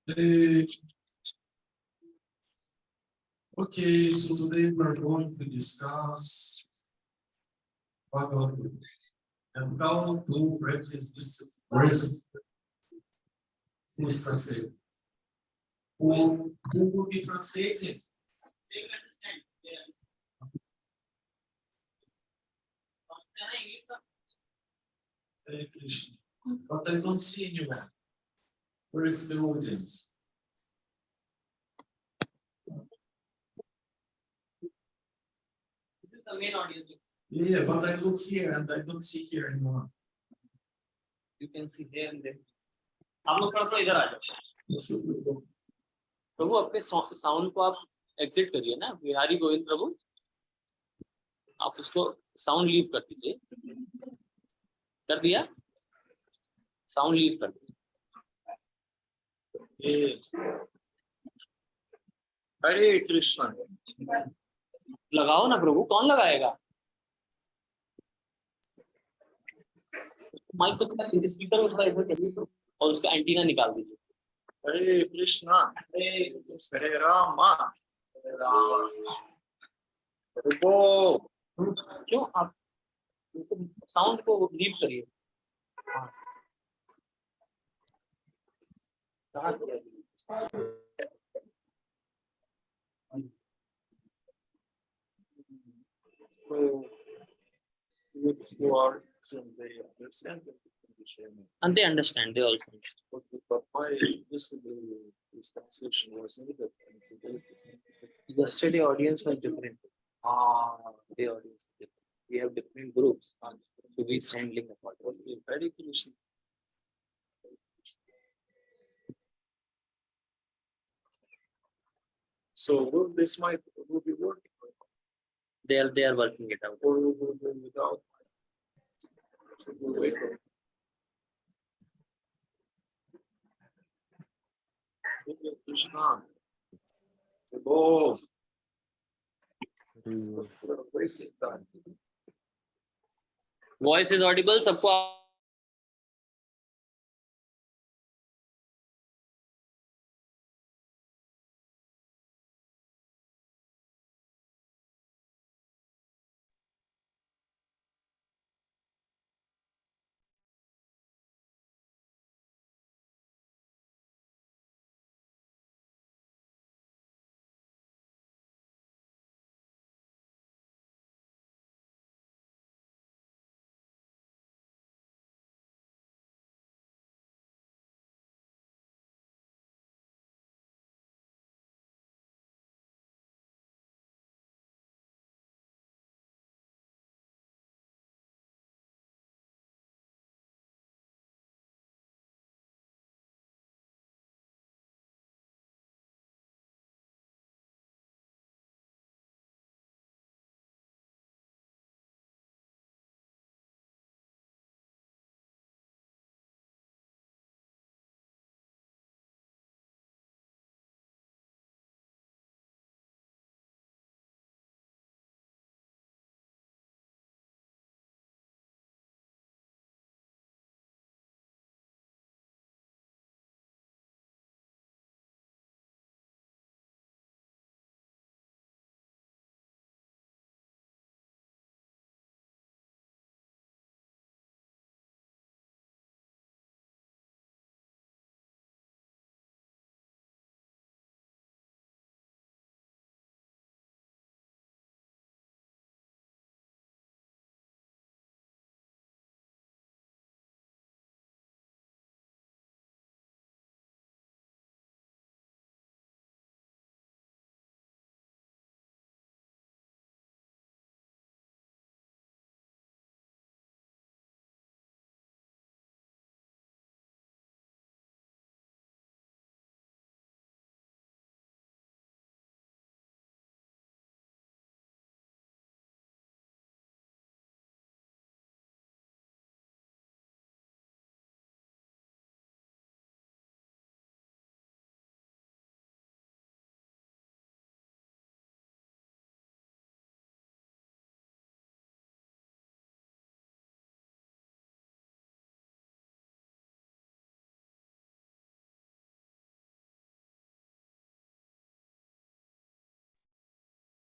Eh, Okay, so today we're going to discuss Bhagavad Gita and how to practice this verse. Who's translated? Who will be translating? Hare Krishna. But I don't see anyone. Where is the audience? This is the main audience. Yeah, but I look here and I don't see here anyone. You can see here and there. आप लोग थोड़ा इधर आ जाओ। प्रभु अपने sound को आप exit करिए ना, बिहारी गोविंद प्रभु, आप उसको साउंड लीव कर दीजिए। कर दिया? साउंड लीव कर दीजिए। हरे कृष्णा। लगाओ ना प्रभु, कौन लगाएगा? माइक को स्पीकर उठा इधर और उसका एंटीना निकाल दीजिए। हरे कृष्णा। हरे राम। हरे राम। क्यों आप साउंड को लीव करिए। And they understand, they also understand. But why this translation was needed? Yesterday audience was different. The audience is different. We have different groups, so we send link accordingly. Very Krishna. So will this might will be working? They are working it out. Or will be without? Should we wait? Krishna. Oh. Wasting time. Voice is audible, सबको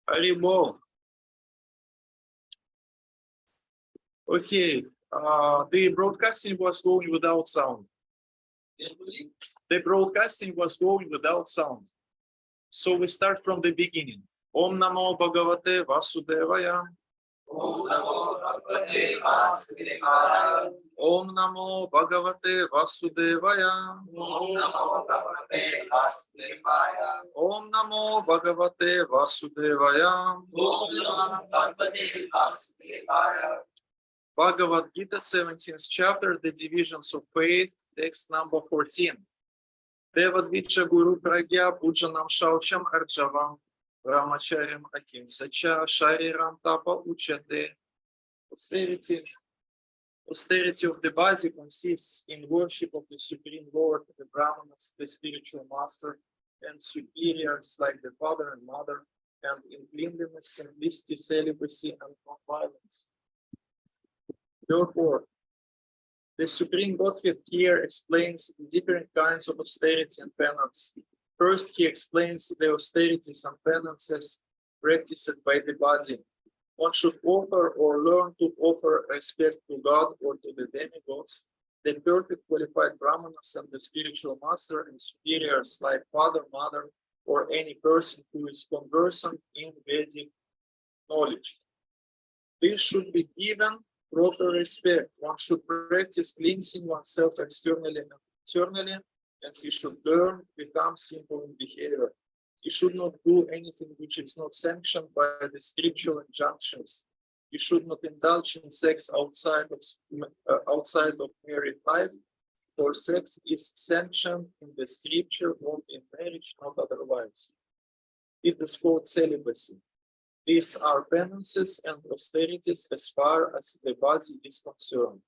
Haribol. Okay. The broadcasting was going without sound. The broadcasting was going without sound. So we start from the beginning. Om Namo Bhagavate Vasudevaya. Om Namo Bhagavate Vasudevaya. Om Namo Bhagavate Vasudevaya. Om Namo Bhagavate Vasudevaya. Om Namo Bhagavate Vasudevaya. Om Namo Bhagavate Vasudevaya. Bhagavad Gita, 17th chapter, the divisions of faith, text number 14. Devadvicha Guru Pragya Pujanam Shaucham Arjavam Brahmacharyam Ahimsacha Shariram Tapa Uchate. Austerity of the body consists in worship of the Supreme Lord, the Brahmanas, the spiritual master, and superiors like the father and mother, and in cleanliness, simplicity, celibacy, and non-violence. Therefore, the Supreme Godhead here explains the different kinds of austerity and penance. First, he explains the austerities and penances practiced by the body. One should offer or learn to offer respect to God or to the demigods, the perfect qualified brahmanas and the spiritual master and superiors like father, mother, or any person who is conversant in Vedic knowledge. This should be given proper respect. One should practice cleansing oneself externally and internally, and he should learn to become simple in behavior. He should not do anything which is not sanctioned by the scriptural injunctions. He should not indulge in sex outside of married life, for sex is sanctioned in the scripture or in marriage, not otherwise. It is called celibacy. These are penances and austerities as far as the body is concerned.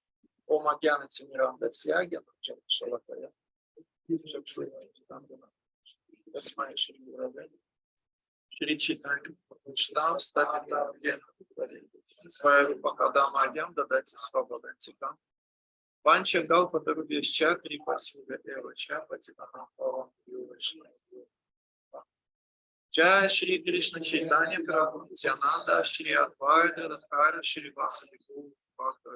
Om Agyan Timiram Dasyagyan Shalakaya. Tasmai Shri Gurave. Shri Chaitanya Prabhupada Stavita Yena Свою Пахадам Агям Дадати Свабадантика. Панча Галпатару Веща Крипа Сюга Эвача Патинанам Павам Ювашна. Jai Shri Krishna Chaitanya Prabhu Nityananda Shri Advaita Radhara Shri Vasudeva Bhakta.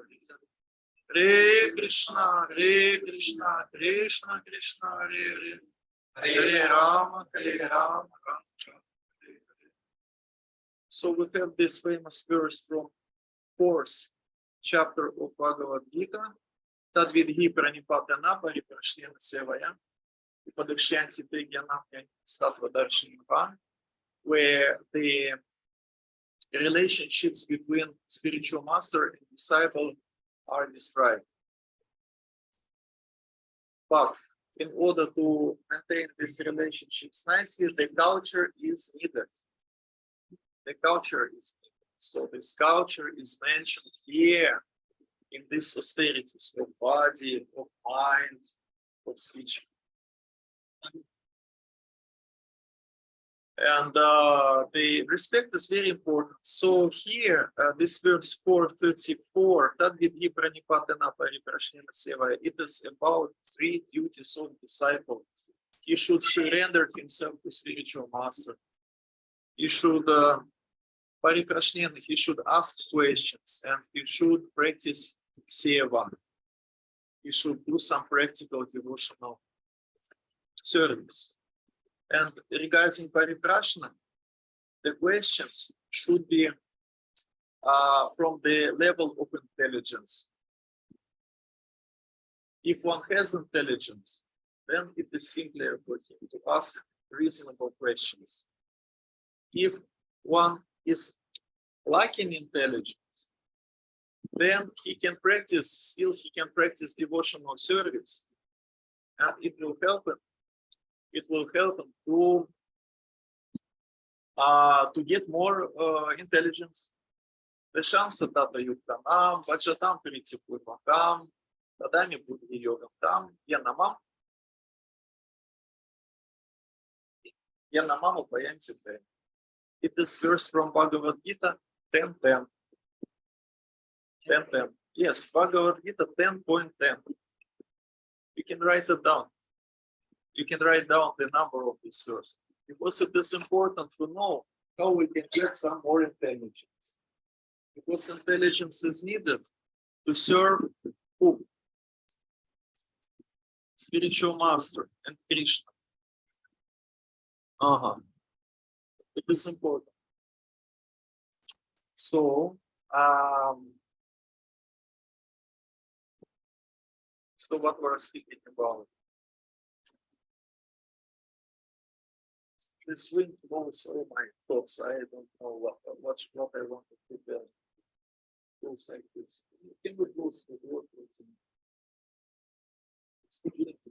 Hare Krishna, Hare Krishna, Krishna Krishna, Hare Hare, Hare Rama, Hare Rama, Rama Rama, Hare Hare. So we have this famous verse from 4th chapter of Bhagavad Gita. Tadvidhi pranipatana pariprashnena sevaya. Padakshyanti Prigyanam Sattva Darshanava, where the relationships between spiritual master and disciple are described. But in order to maintain these relationships nicely, the culture is needed. The culture is needed. So this culture is mentioned here in these austerities of body, of mind, of speech. And the respect is very important. So here, this verse 434, it is about 3 duties of disciple. He should surrender himself to spiritual master. He should he should ask questions, and he should practice seva. He should do some practical devotional service. And regarding pariprashna, the questions should be from the level of intelligence. If one has intelligence, then it is simpler for him to ask reasonable questions. If one is lacking intelligence, then he can practice devotional service, and it will help him. It will help him to get more intelligence. Vesham Satata Yuktanam, Vachatam Pritipurmakam, Tadami Buddhi Yogam Tam, Yanamam Upayanti. It is verse from Bhagavad Gita 10:10. 10:10. Yes, Bhagavad Gita 10.10. You can write it down. You can write down the number of this verse, because it is important to know how we can get some more intelligence. Because intelligence is needed to serve who? Spiritual master and Krishna. It is important. So, so what we're speaking about? This wind blows all my thoughts. I don't know what I wanted to do. Goes like this. Can we close the door, please? It's beginning to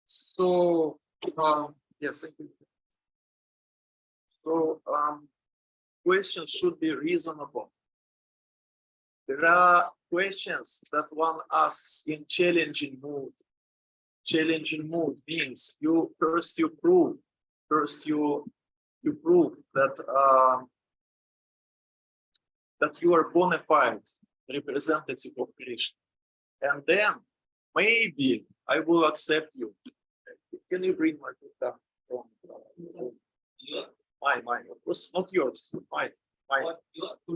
So, yes, thank you. So, questions should be reasonable. There are questions that one asks in challenging mood. Challenging mood means you prove that that you are bona fide representative of Krishna, and then maybe I will accept you. Can you bring my guitar from mine? It was not yours. Mine.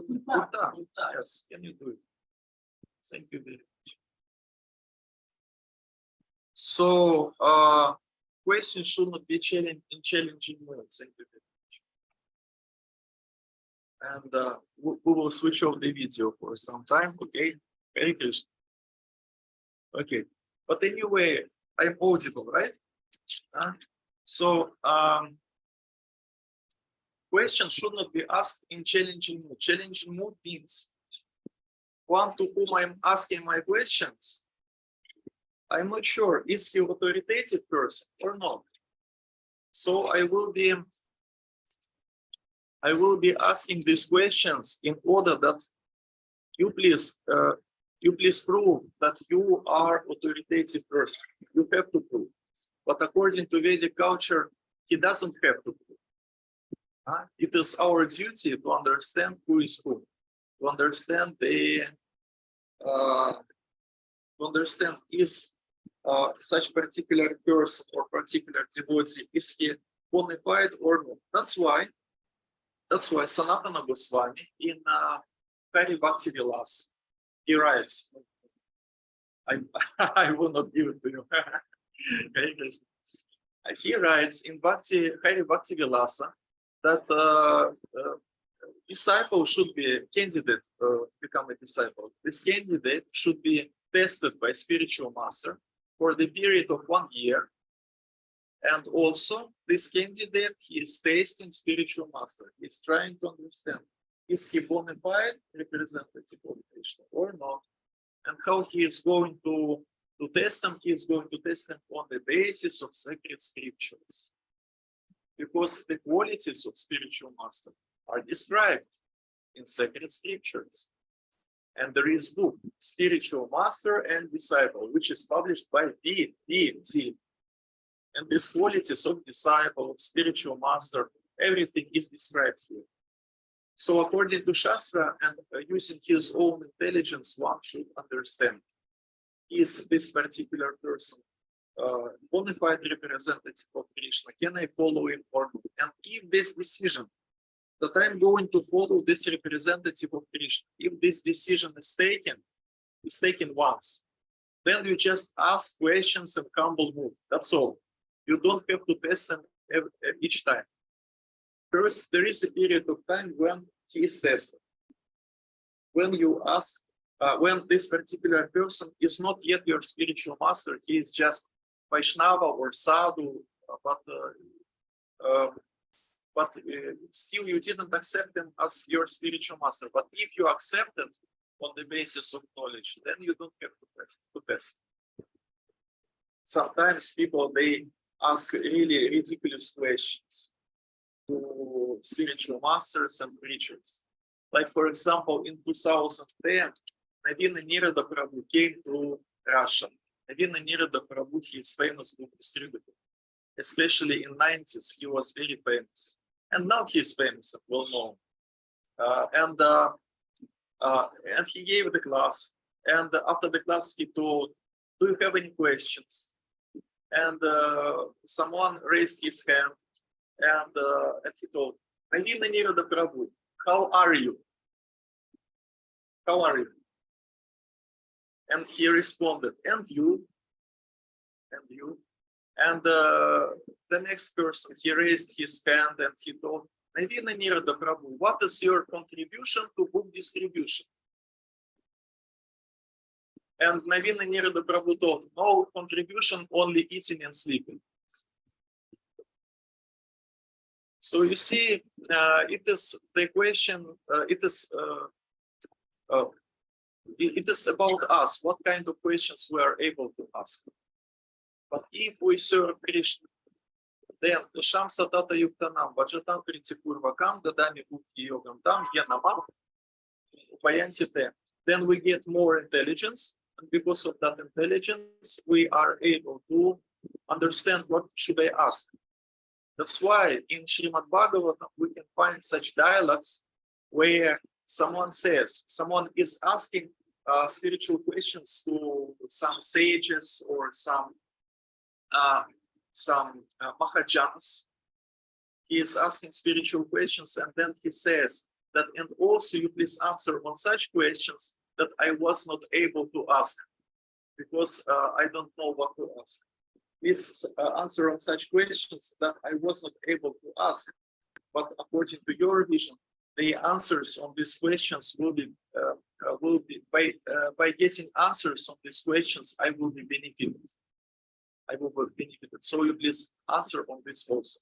Guitar. Yes. Can you do it? Thank you very much. So, questions should not be in challenging modes. Thank you very much. And we will switch off the video for some time. Okay. Very good. Okay. But anyway, I'm audible, right? So, questions should not be asked in challenging mood. Challenging mood means one to whom I'm asking my questions, I'm not sure is he authoritative person or not. So I will be asking these questions in order that you please prove that you are authoritative person. You have to prove. But according to Vedic culture, he doesn't have to prove. It is our duty to understand who is who, to understand is such particular person or particular devotee, is he bona fide or not. That's why Sanatana Goswami in Hari Bhakti Vilas, he writes, I will not give it to you. He writes in Hari Bhakti Vilasa that disciple should be a candidate become a disciple. This candidate should be tested by spiritual master for the period of 1 year. And also this candidate, he is tasting spiritual master. He's trying to understand, is he bona fide representative of Krishna or not? And how he is going to test them, he is going to test them on the basis of sacred scriptures. Because the qualities of spiritual master are described in sacred scriptures. And there is book, Spiritual Master and Disciple, which is published by D.T. And these qualities of disciple, of spiritual master, everything is described here. So according to Shastra and using his own intelligence, one should understand, is this particular person bona fide representative of Krishna? Can I follow him or not? And if this decision that I'm going to follow this representative of Krishna, if this decision is taken once, then you just ask questions in humble mood. That's all. You don't have to test them each time. First, there is a period of time when he is tested. When you ask, when this particular person is not yet your spiritual master, he is just Vaishnava or Sadhu, but still you didn't accept him as your spiritual master. But if you accept it on the basis of knowledge, then you don't have to test. Sometimes people, they ask really ridiculous questions to spiritual masters and preachers. Like, for example, in 2010, Navina Nirada Prabhu came to Russia. Navina Nirada Prabhu, he is famous book distributor. Especially in 90s, he was very famous. And now he is famous and well known. And he gave the class. And after the class, he told, do you have any questions? and someone raised his hand, and he told, Navina Nirada Prabhu, how are you? How are you? And he responded, and you? And you? And the next person, he raised his hand and he told, Navina Nirada Prabhu, what is your contribution to book distribution? And Navina Nirada Prabhu told, no contribution, only eating and sleeping. So you see, it is the question, it is about us, what kind of questions we are able to ask. But if we serve Krishna, then Sham Satata Yuktanam, Vajatam Purvakam, Dadami Bhukti Yogam Tam, Yanamam, Upayantite, then we get more intelligence, and because of that intelligence, we are able to understand what should I ask. That's why in Srimad Bhagavatam we can find such dialogues where someone is asking spiritual questions to some sages or some Mahajans. He is asking spiritual questions, and then he says that, and also you please answer on such questions that I was not able to ask because I don't know what to ask. Please answer on such questions that I was not able to ask. But according to your vision, the answers on these questions will be by getting answers on these questions, I will be benefited. I will be benefited. So you please answer on this also.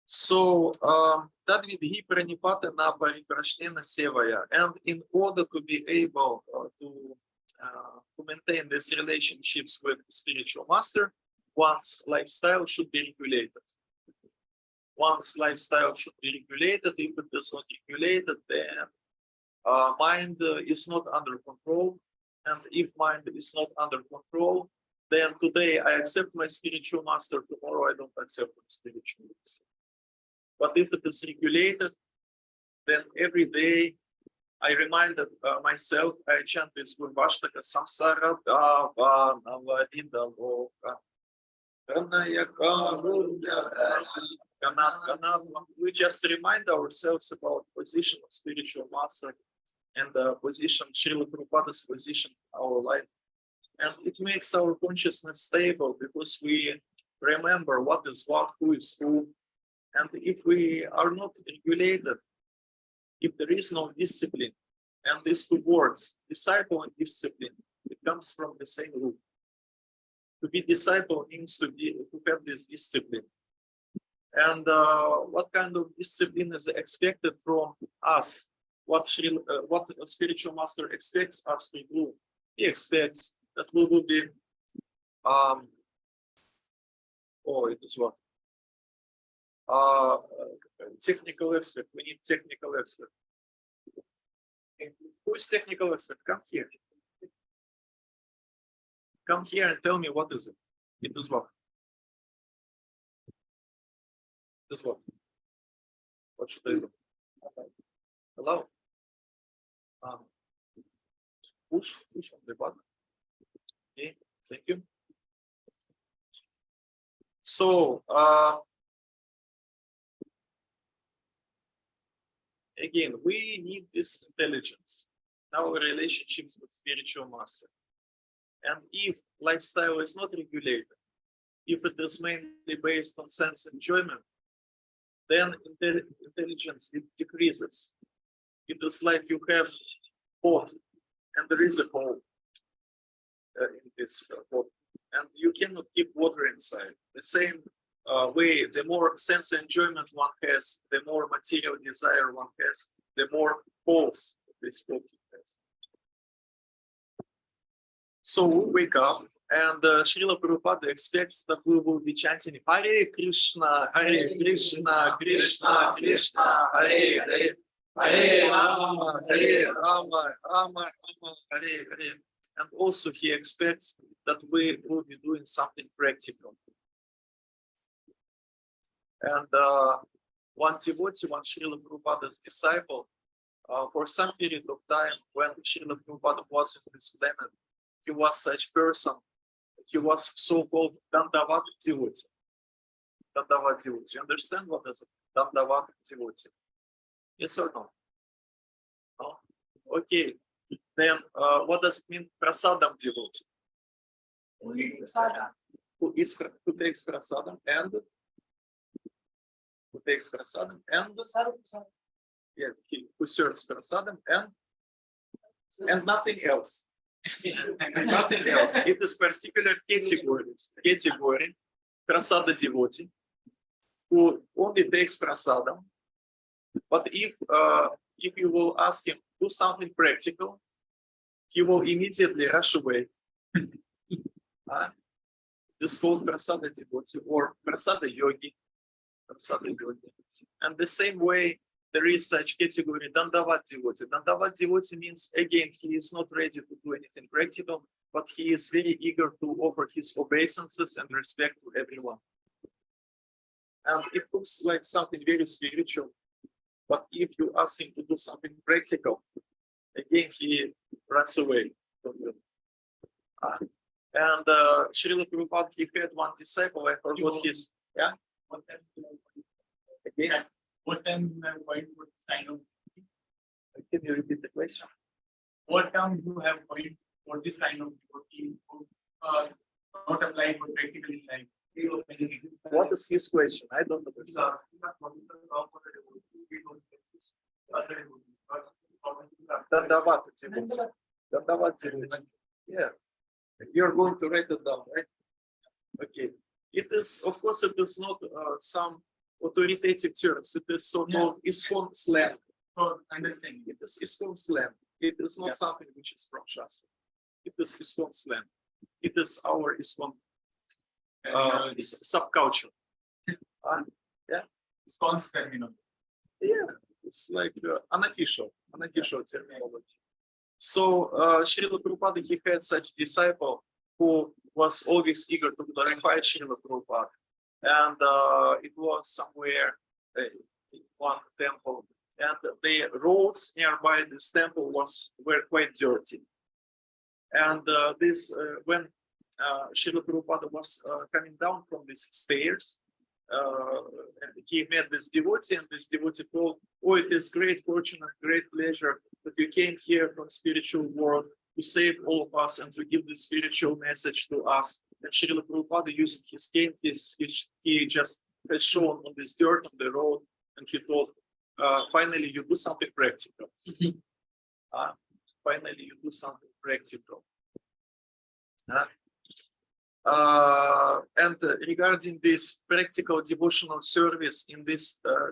So Tadvidhi Pranipata na Pariprashnena Sevaya, and in order to be able to maintain these relationships with spiritual master, one's lifestyle should be regulated. One's lifestyle should be regulated. If it is not regulated, then mind is not under control. And if mind is not under control, then today I accept my spiritual master, tomorrow I don't accept my spiritual master. But if it is regulated, then every day I remind myself, I chant this Gurvashtaka Samsara Dava Navadida Loka. We just remind ourselves about position of spiritual master and the position, Srila Prabhupada's position in our life. And it makes our consciousness stable because we remember what is what, who is who. And if we are not regulated, if there is no discipline, and these two words, disciple and discipline, it comes from the same root. To be disciple means to have this discipline. And what kind of discipline is expected from us? What a spiritual master expects us to do? He expects that we will be it is what? Technical expert. We need technical expert. Who is technical expert? Come here. Come here and tell me what is it. It is what? This what? What should I do? Hello? Push on the button. Okay, thank you. So again, we need this intelligence in our relationships with spiritual master. And if lifestyle is not regulated, if it is mainly based on sense enjoyment, then intelligence decreases. It is like you have pot, and there is a hole in this pot, and you cannot keep water inside. The same way, the more sense enjoyment one has, the more material desire one has, the more holes this pot has. So we wake up, and Srila Prabhupada expects that we will be chanting Hare Krishna, Krishna Krishna, Hare Hare, Hare Rama, Rama Rama, Hare Hare. And also he expects that we will be doing something practical. And one devotee, one Srila Prabhupada's disciple, for some period of time when Srila Prabhupada was on this planet, he was such person he was so-called Dandavat devotee. Dandavat devotee. You understand what is it? Dandavat devotee. Yes or no? No? Okay. Then what does it mean prasadam devotee? Who takes prasadam and yeah, who serves prasadam and nothing else. Nothing else. It is particular category prasada devotee who only takes prasadam. But if you will ask him do something practical, he will immediately rush away. This is called prasada devotee or prasada yogi. And the same way there is such category Dandavat devotee. Dandavat devotee means again he is not ready to do anything practical, but he is very eager to offer his obeisances and respect to everyone. And it looks like something very spiritual, but if you ask him to do something practical, again he runs away from you. And Srila Prabhupada, he had one disciple, I forgot his, yeah? Again? What time you have point for this kind of? Can you repeat the question? What time you have point for this kind of devotee who not apply for practical life? What is his question? I don't understand. Dandavat devotee. Dandavat devotee. Yeah. You're going to write it down, right? Okay. It is, of course, it is not some authoritative terms. It is so-called ISKCON slang. For understanding. It is ISKCON slang. It is not something which is from Shastra. It is ISKCON slang. It is our ISKCON subculture. Yeah. ISKCON's terminology. Yeah, it's like unofficial terminology. So Srila Prabhupada, he had such disciple who was always eager to glorify Srila Prabhupada. And it was somewhere in one temple. And the roads nearby this temple were quite dirty. And when Srila Prabhupada was coming down from these stairs, he met this devotee, and this devotee told, "Oh, it is great fortune and great pleasure that you came here from spiritual world to save all of us and to give the spiritual message to us." And Srila Prabhupada, using his cane, he just has shown on this dirt on the road, and he told, "Finally, you do something practical. Finally, you do something practical." And regarding this practical devotional service in this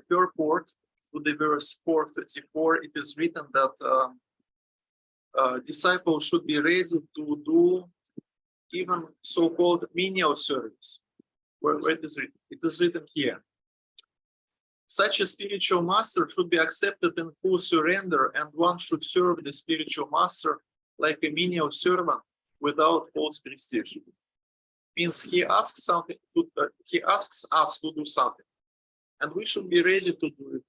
purport to the verse 434, it is written that disciples should be ready to do even so-called menial service. Where it is written? It is written here. Such a spiritual master should be accepted in full surrender, and one should serve the spiritual master like a menial servant without false prestige. Means he asks something. He asks us to do something, and we should be ready to do it.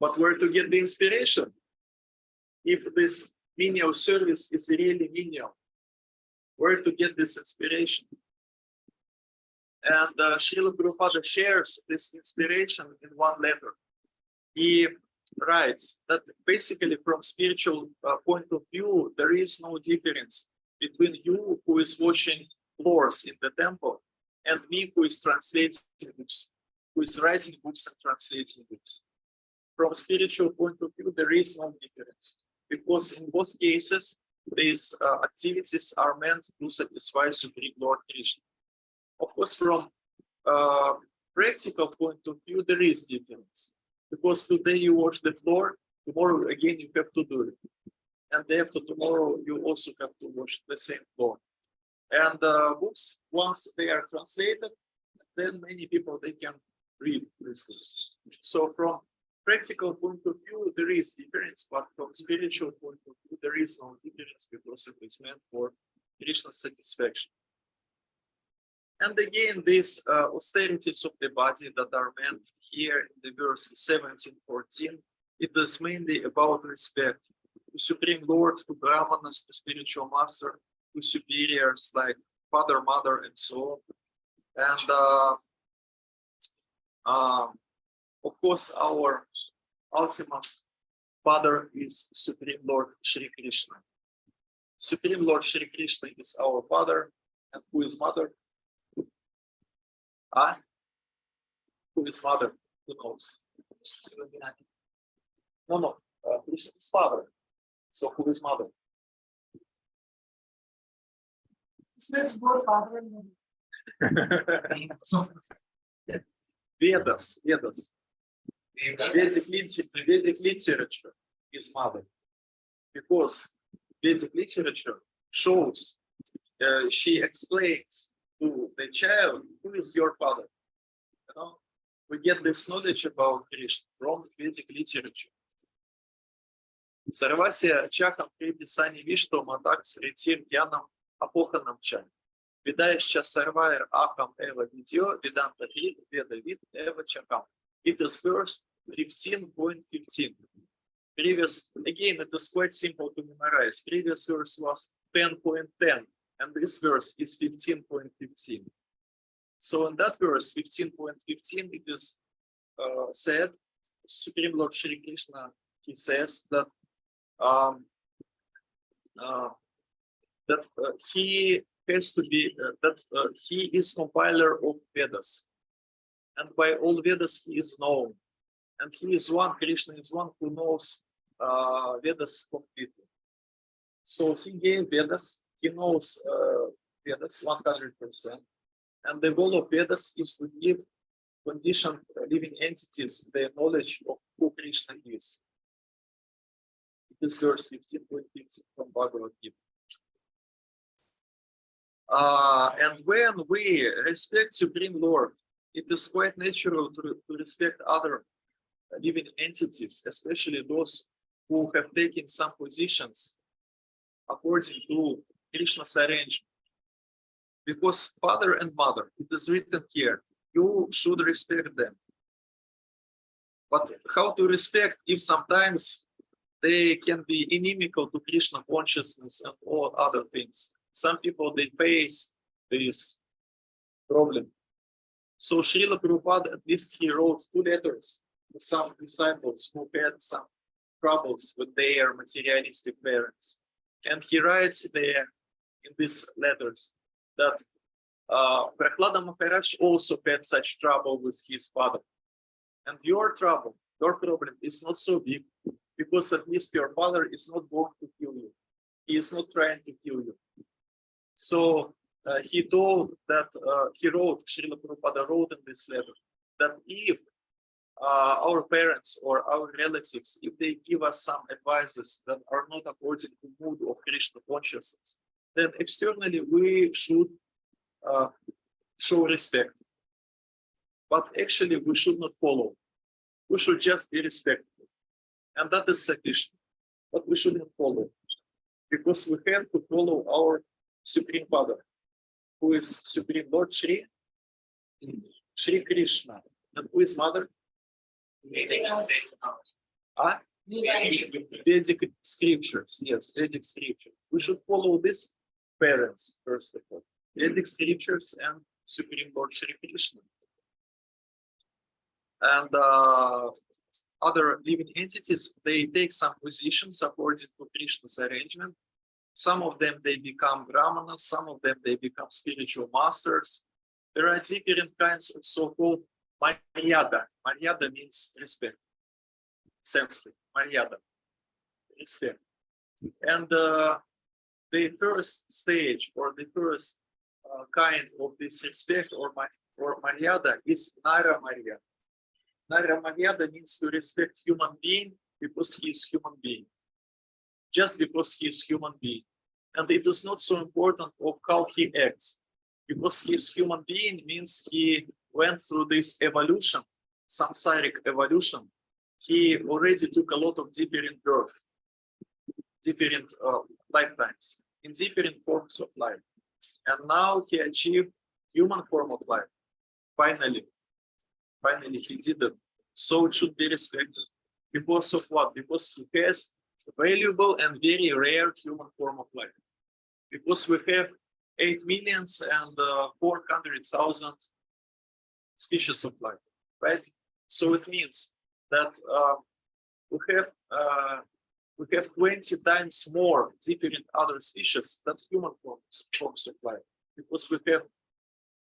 But where to get the inspiration? If this menial service is really menial, where to get this inspiration? And Srila Prabhupada shares this inspiration in one letter. He writes that basically from spiritual point of view, there is no difference between you who is washing floors in the temple and me who is translating books, who is writing books and translating books. From spiritual point of view, there is no difference, because in both cases, these activities are meant to satisfy Supreme Lord Krishna. Of course, from practical point of view, there is difference, because today you wash the floor, tomorrow again you have to do it, and after tomorrow you also have to wash the same floor. And books, once they are translated, then many people they can read these books. So from practical point of view, there is difference, but from spiritual point of view, there is no difference, because it is meant for Krishna's satisfaction. And again, these austerities of the body that are meant here in the verse 17-14, it is mainly about respect to Supreme Lord, to Brahmanas, to spiritual master, to superiors like father, mother, and so on. And of course, our ultimate father is Supreme Lord Shri Krishna. Supreme Lord Shri Krishna is our father, and who is mother? Who is mother? Who knows? No. Krishna is father. So who is mother? It's both father and mother. Vedas. Vedic literature is mother, because Vedic literature shows, she explains to the child who is your father. You know, we get this knowledge about Krishna from Vedic literature. Сарвасия чахам приписани вишто мадак сретир янам апоханам чай. Видающа сарвайр ахам эва видео виданта вид веда вид эва чакам. It is verse 15.15. Previous, again, it is quite simple to memorize. Previous verse was 10.10, and this verse is 15.15. So in that verse, 15.15, it is said, Supreme Lord Shri Krishna, he says that he has to be, he is compiler of Vedas. And by all Vedas, he is known. And he is one, Krishna is one who knows Vedas completely. So he gave Vedas, he knows Vedas 100%. And the goal of Vedas is to give conditioned living entities the knowledge of who Krishna is. It is verse 15.15 from Bhagavad Gita. And when we respect Supreme Lord, it is quite natural to respect other living entities, especially those who have taken some positions according to Krishna's arrangement. Because father and mother, it is written here, you should respect them. But how to respect if sometimes they can be inimical to Krishna consciousness and all other things? Some people, they face this problem. So Srila Prabhupada, at least he wrote 2 letters to some disciples who had some troubles with their materialistic parents. And he writes there in these letters that Prahlada Maharaj also had such trouble with his father. And your trouble, your problem is not so big, because at least your father is not going to kill you. He is not trying to kill you. So he told that, he wrote, Srila Prabhupada wrote in this letter, that if our parents or our relatives, if they give us some advices that are not according to the mood of Krishna consciousness, then externally we should show respect. But actually we should not follow. We should just be respectful. And that is sufficient. But we shouldn't follow. Because we have to follow our Supreme Father, who is Supreme Lord Shri Krishna. And who is Mother? Vedic scriptures. Yes, Vedic scriptures. We should follow these parents, first of all. Vedic scriptures and Supreme Lord Shri Krishna. And other living entities, they take some positions according to Krishna's arrangement. Some of them, they become brahmanas, some of them, they become spiritual masters. There are different kinds of so-called maryada. Maryada means respect. Sanskrit, maryada, respect. And the first stage or the first kind of this respect or maryada is Nara Maryada. Nara Maryada means to respect human being because he is human being. Just because he is human being. And it is not so important of how he acts. Because he is human being means he went through this evolution, samsaric evolution. He already took a lot of different births, different lifetimes, in different forms of life. And now he achieved human form of life. Finally he did it. So it should be respected. Because of what? Because he has valuable and very rare human form of life. Because we have 8,400,000 species of life, right? So it means that we have 20 times more different other species than human forms of life, because we have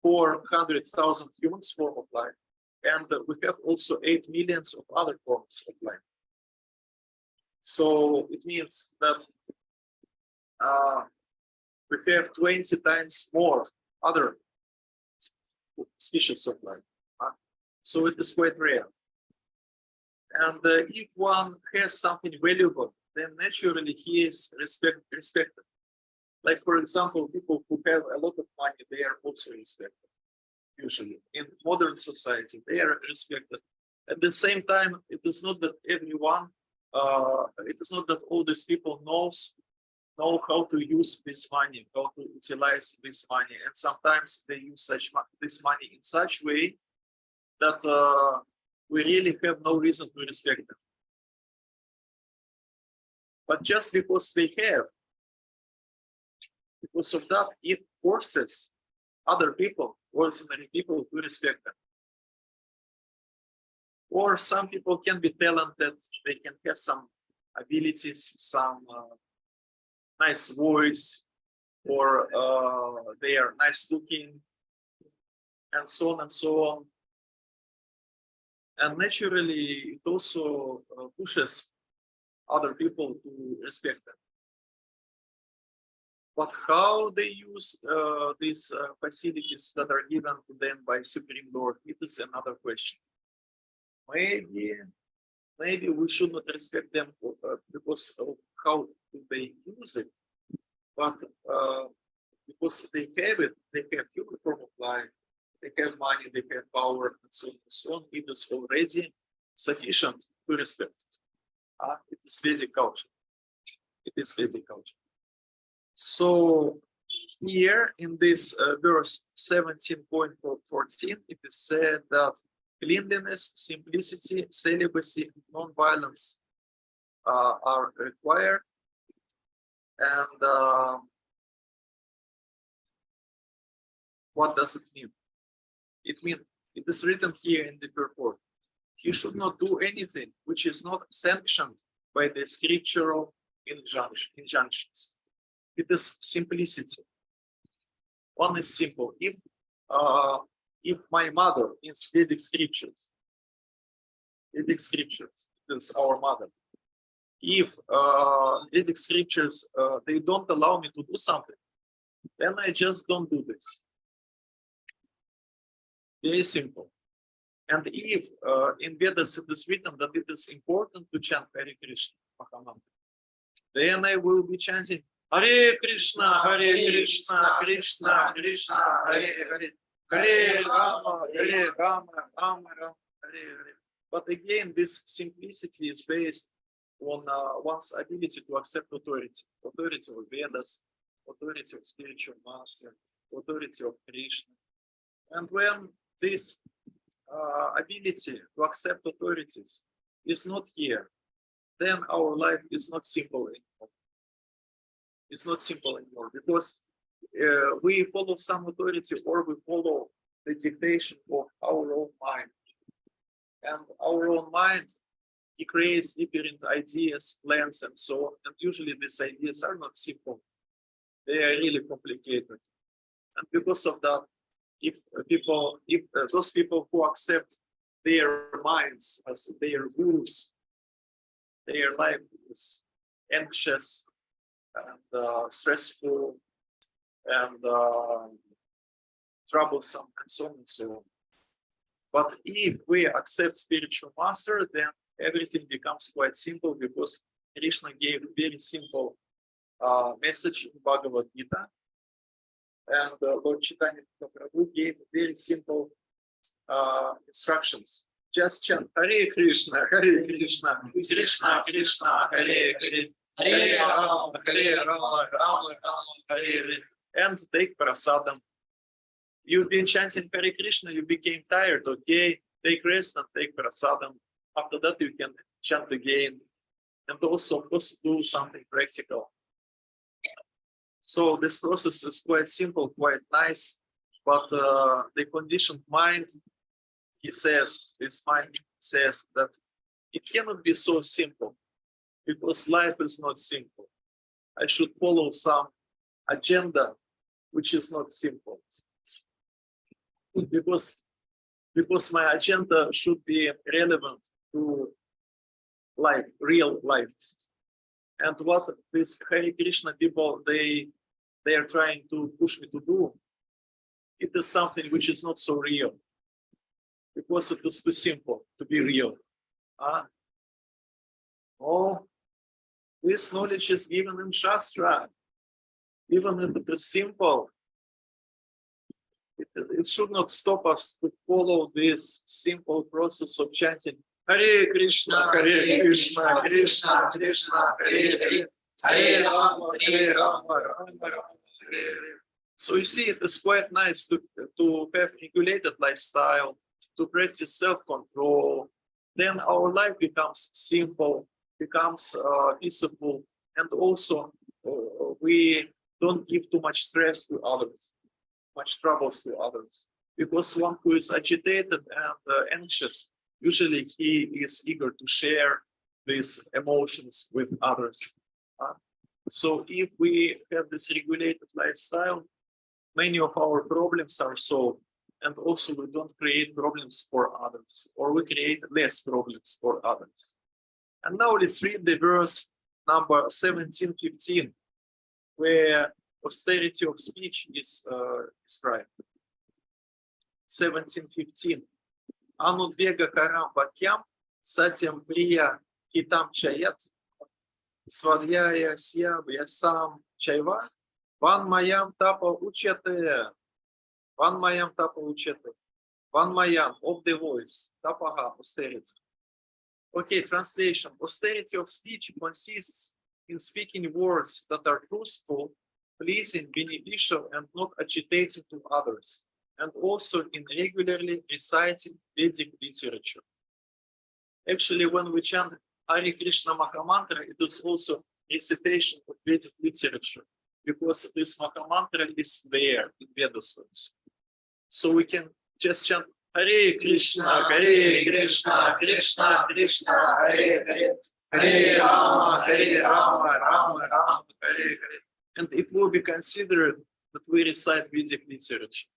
400,000 humans form of life, and we have also 8 million of other forms of life. So it means that we have 20 times more other species of life. So it is quite rare. And if one has something valuable, then naturally he is respected. Like, for example, people who have a lot of money, they are also respected. Usually, in modern society, they are respected. At the same time, it is not that everyone, it is not that all these people know how to use this money, how to utilize this money, and sometimes they use this money in such way that we really have no reason to respect them. But just because they have, because of that, it forces other people, ordinary people, to respect them. Or some people can be talented, they can have some abilities, some nice voice, or they are nice looking, and so on and so on. And naturally, it also pushes other people to respect them. But how they use these facilities that are given to them by Supreme Lord, it is another question. Maybe we should not respect them because of how they use it, but because they have it, they have human form of life, they have money, they have power, and so on. It is already sufficient to respect. It is Vedic culture. It is Vedic culture. So here in this verse 17.14, it is said that cleanliness, simplicity, celibacy, and non-violence are required. And what does it mean? It means, it is written here in the purport, you should not do anything which is not sanctioned by the scriptural injunctions. It is simplicity. One is simple. If my mother in Vedic scriptures, it is our mother. If Vedic scriptures they don't allow me to do something, then I just don't do this. Very simple. And if in Vedas it is written that it is important to chant Hare Krishna, then I will be chanting Hare Krishna, Krishna Krishna, Hare Hare, Hare Rama, Rama Rama, Hare Hare. But again, this simplicity is based on one's ability to accept authority of Vedas, authority of spiritual master, authority of Krishna. And when this ability to accept authorities is not here, then our life is not simple anymore. It's not simple anymore because we follow some authority or we follow the dictation of our own mind. And our own mind, it creates different ideas, plans, and so on. And usually these ideas are not simple. They are really complicated. And because of that, if those people who accept their minds as their rules, their life is anxious and stressful and troublesome and so on and so on. But if we accept spiritual master, then everything becomes quite simple because Krishna gave a very simple message in Bhagavad Gita. And Lord Chaitanya Prabhu gave very simple instructions. Just chant Hare Krishna, Krishna Krishna, Hare Hare, Hare Rama, Rama Rama, Hare Hare, and take prasadam. You've been chanting Hare Krishna, you became tired, okay? Take rest and take prasadam. After that, you can chant again. And also, of course, do something practical. So this process is quite simple, quite nice, but the conditioned mind, this mind says that it cannot be so simple because life is not simple. I should follow some agenda which is not simple. Because my agenda should be relevant to life, real life. And what these Hare Krishna people they are trying to push me to do, it is something which is not so real. Because it is too simple to be real. Oh, this knowledge is given in Shastra. Even if it is simple, it should not stop us to follow this simple process of chanting Hare Krishna, Krishna Krishna, Hare Hare, Hare Rama, Rama Rama, Hare Hare. So you see, it is quite nice to have regulated lifestyle, to practice self-control. Then our life becomes simple, becomes peaceful, and also we don't give too much stress to others, much troubles to others. Because one who is agitated and anxious, usually he is eager to share these emotions with others. So if we have this regulated lifestyle, many of our problems are solved. And also we don't create problems for others, or we create less problems for others. And now let's read the verse number 17-15, where austerity of speech is described. 17-15. Anudvega karam vakyam satyam priya hitam chayat svadhyaya sya vyasam chaiva van mayam tapa uchyate. Van mayam tapa uchyate. Van mayam of the voice. Tapaha austerity. Okay, translation. Austerity of speech consists in speaking words that are truthful, pleasing, beneficial, and not agitating to others, and also in regularly reciting Vedic literature. Actually, when we chant Hare Krishna Mahamantra, it is also recitation of Vedic literature, because this Mahamantra is there in Vedas. So we can just chant Hare Krishna, Krishna Krishna, Hare Hare, Hare Rama, Rama Rama, Hare Hare. And it will be considered that we recite Vedic literature.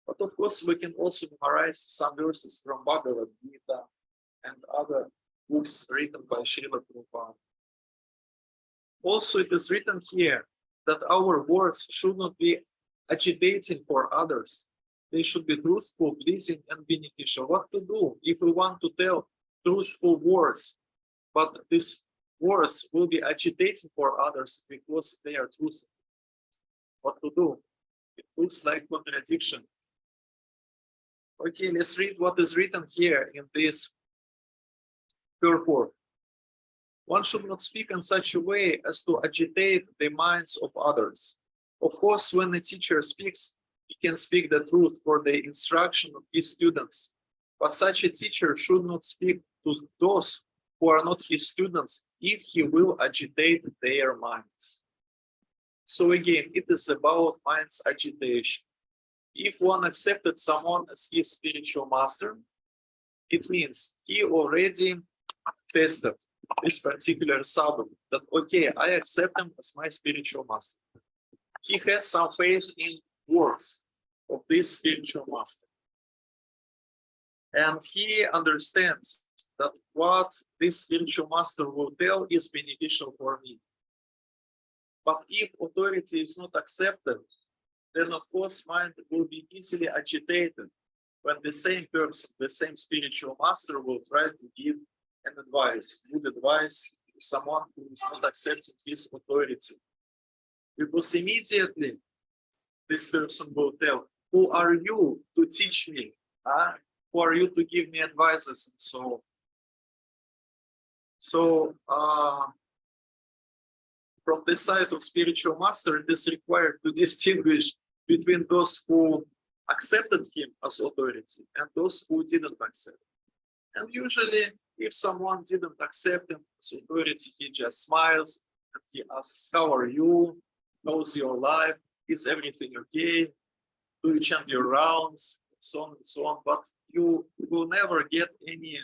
But of course, we can also memorize some verses from Bhagavad Gita and other books written by Srila Prabhupada. Also, it is written here that our words should not be agitating for others. They should be truthful, pleasing, and beneficial. What to do if we want to tell truthful words, but these words will be agitating for others because they are truthful? What to do? It looks like contradiction. Okay, let's read what is written here in this purport. One should not speak in such a way as to agitate the minds of others. Of course, when a teacher speaks, he can speak the truth for the instruction of his students. But such a teacher should not speak to those who are not his students if he will agitate their minds. So again, it is about mind's agitation. If one accepted someone as his spiritual master, it means he already tested this particular sadhu, that okay, I accept him as my spiritual master. He has some faith in words of this spiritual master. And he understands that what this spiritual master will tell is beneficial for me. But if authority is not accepted, then of course mind will be easily agitated when the same person, the same spiritual master will try to give an advice, good advice to someone who is not accepting his authority. Because immediately this person will tell, who are you to teach me? Who are you to give me advices and so on? So from the side of spiritual master, it is required to distinguish between those who accepted him as authority and those who didn't accept. And usually, if someone didn't accept him as authority, he just smiles and he asks, how are you? How's your life? Is everything okay? Do you chant your rounds? So on and so on. But you will never get any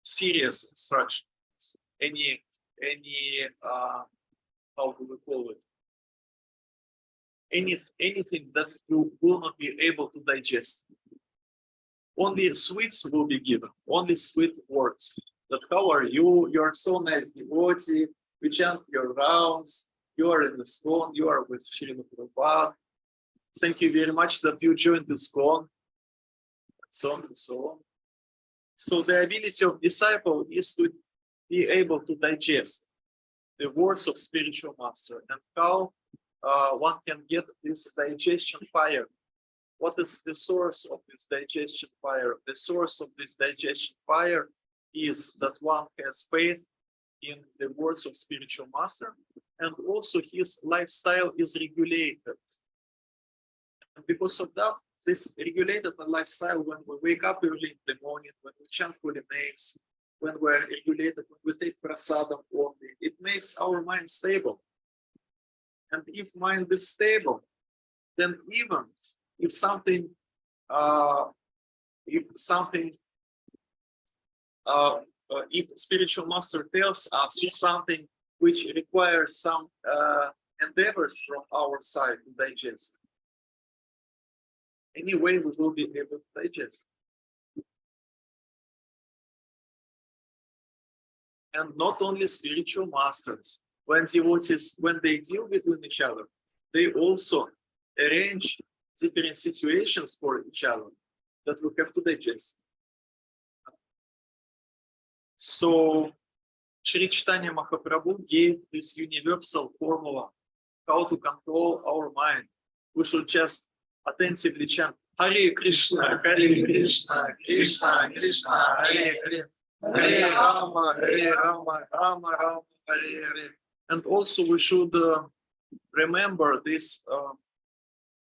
serious instructions, any how do we call it? Anything that you will not be able to digest. Only sweets will be given, only sweet words. That how are you? You're so nice devotee. We chant your rounds. You are in the SCON. You are with Srila Prabhupada. Thank you very much that you joined the SCON. So on and so on. So the ability of disciple is to be able to digest the words of spiritual master, and how one can get this digestion fire. What is the source of this digestion fire? The source of this digestion fire is that one has faith in the words of spiritual master, and also his lifestyle is regulated. And because of that, this regulated lifestyle, when we wake up early in the morning, when we chant holy names, when we're regulated, when we take prasadam only, it makes our mind stable. And if mind is stable, then even if something, if spiritual master tells us something which requires some endeavors from our side to digest, anyway we will be able to digest. And not only spiritual masters, when devotees, when they deal between each other, they also arrange different situations for each other that we have to digest. So Sri Chaitanya Mahaprabhu gave this universal formula how to control our mind. We should just attentively chant Hare Krishna, Krishna Krishna, Hare Hare, Hare Rama, Rama Rama, Hare Hare. And also we should remember this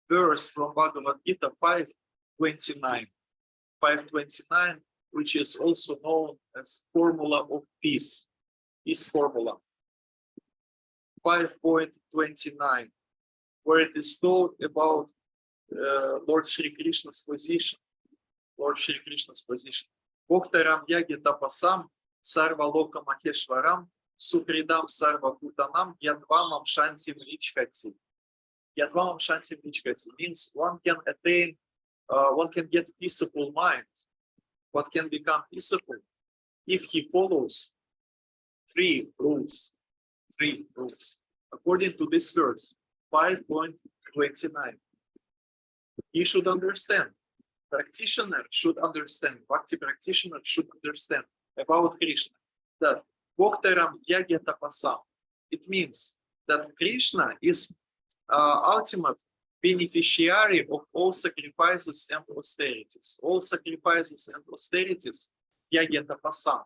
verse from Bhagavad Gita 5:29, 5:29, which is also known as formula of peace, peace formula. 5.29, where it is told about Lord Shri Krishna's position. Lord Shri Krishna's position. Bhaktaram yagi tapasam sarva loka maheshwaram supridam sarva bhutanam yadvamam shanti vrichkati. Yadvamam shanti vrichkati means one can attain, one can get peaceable mind. What can become peaceable if he follows three rules. According to this verse, 5.29. He should understand. Practitioner should understand. Bhakti practitioner should understand about Krishna. That Bhaktaram yagya tapasam. It means that Krishna is ultimate beneficiary of all sacrifices and austerities. All sacrifices and austerities, yagya tapasam,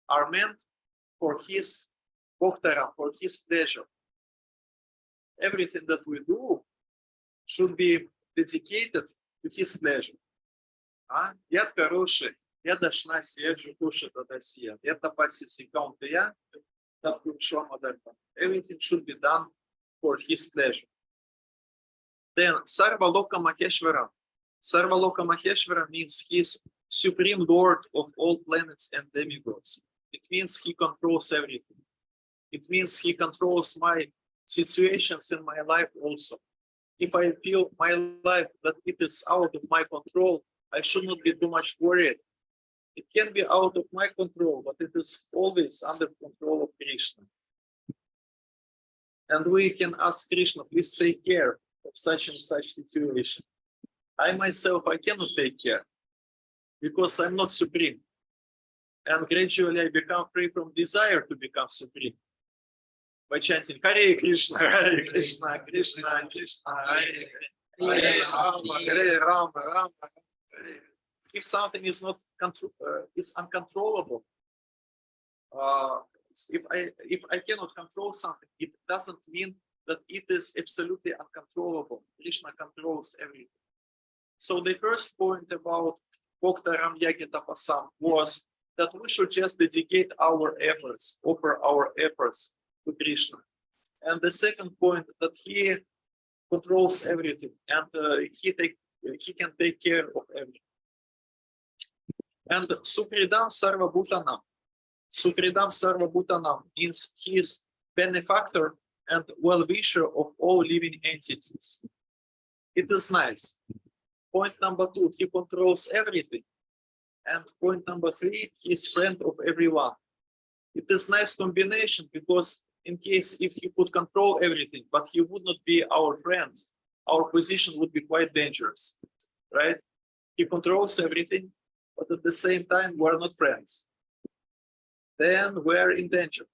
are meant for his Bhaktaram, for his pleasure. Everything that we do should be dedicated to his pleasure. Яд хороший, я дошна сержу, кушать адасия. Это паси каунтия, так шо модерна. Everything should be done for his pleasure. Then Sarva Loka Maheshwara. Sarva Loka Maheshwara means he is supreme lord of all planets and demigods. It means he controls everything. It means he controls my situations in my life also. If I feel my life that it is out of my control, I should not be too much worried. It can be out of my control, but it is always under control of Krishna. And we can ask Krishna, please take care of such and such situation. I myself, I cannot take care because I'm not supreme. And gradually I become free from desire to become supreme. By chanting Hare Krishna, Krishna Krishna, Hare Hare, Hare Rama, Rama. If something is not is uncontrollable, if I cannot control something, it doesn't mean that it is absolutely uncontrollable. Krishna controls everything. So the first point about Bhaktaram Yagi Tapasam was that we should just dedicate our efforts, offer our efforts to Krishna. And the second point, that he controls everything, and he can take care of everything. And Sukridam Sarva Bhutanam. Sukridam Sarva Bhutanam means he is benefactor and well-wisher of all living entities. It is nice. Point number 2, he controls everything. And point number 3, he is friend of everyone. It is nice combination, because in case if he could control everything, but he would not be our friend, our position would be quite dangerous, right? He controls everything, but at the same time, we're not friends. Then we're in danger.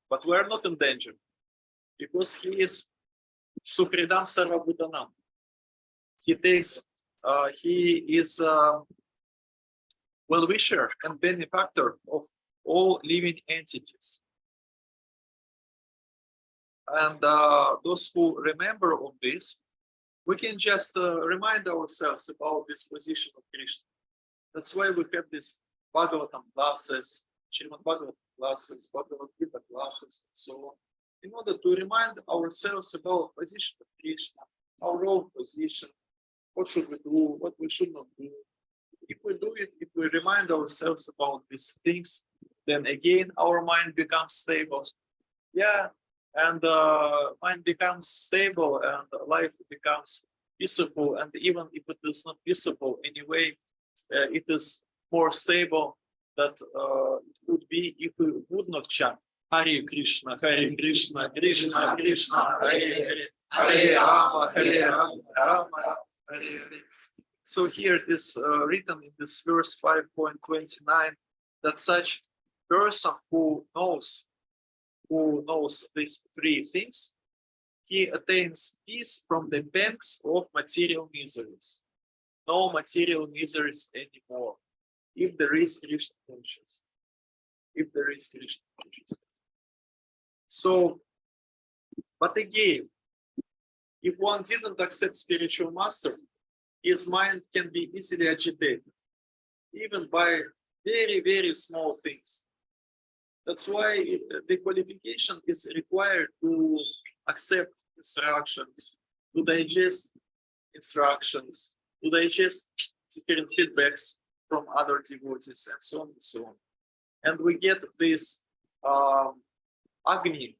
But we're not in danger, because he is Sukridam Sarva Bhutanam. He is well-wisher and benefactor of all living entities. And those who remember of this, we can just remind ourselves about this position of Krishna. That's why we have this Bhagavatam classes, Srimad Bhagavatam classes, Bhagavad Gita classes, and so on, in order to remind ourselves about position of Krishna, our own position, what should we do, what we should not do. If we do it, if we remind ourselves about these things, then again our mind becomes stable. Yeah, and mind becomes stable, and life becomes peaceful. And even if it is not peaceful anyway, it is more stable that it would be if we would not chant Hare Krishna, Krishna Krishna, Hare Hare, Hare Rama, Rama Rama, Hare Hare. So here it is written in this verse 5.29 that such person who knows these three things, he attains peace from the pangs of material miseries. No material miseries anymore, if there is Krishna consciousness. If there is Krishna consciousness. So, but again, if one didn't accept spiritual master, his mind can be easily agitated, even by very, very small things. That's why the qualification is required to accept instructions, to digest instructions, to digest different feedbacks from other devotees, and so on and so on. And we get this Agni,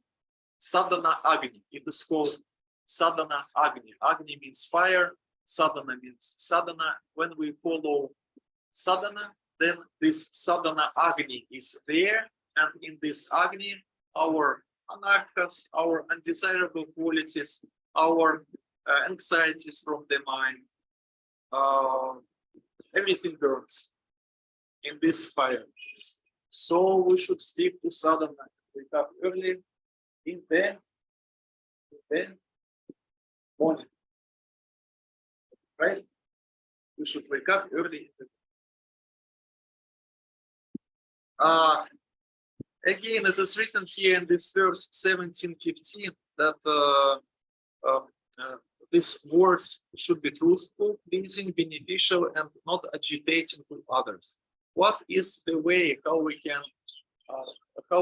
Sadhana Agni. It is called Sadhana Agni. Agni means fire, sadhana means sadhana. When we follow sadhana, then this sadhana Agni is there, and in this Agni, our anarthas, our undesirable qualities, our anxieties from the mind, everything burns in this fire. So we should stick to sadhana. Wake up early in the morning, right? We should wake up early in the again, it is written here in this verse 17:15 that these words should be truthful, pleasing, beneficial, and not agitating to others. What is the way how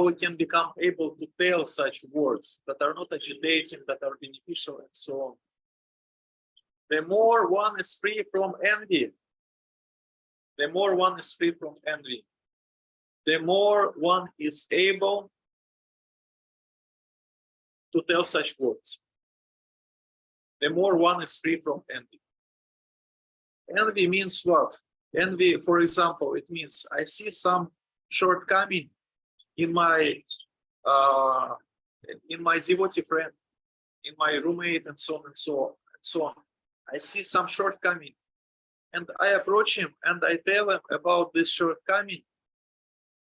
we can become able to tell such words that are not agitating, that are beneficial, and so on? The more one is free from envy, the more one is free from envy, the more one is able to tell such words. The more one is free from envy. Envy means what? Envy, for example, it means I see some shortcoming in my devotee friend, in my roommate, and so on and so on and so on. I see some shortcoming, and I approach him and I tell him about this shortcoming.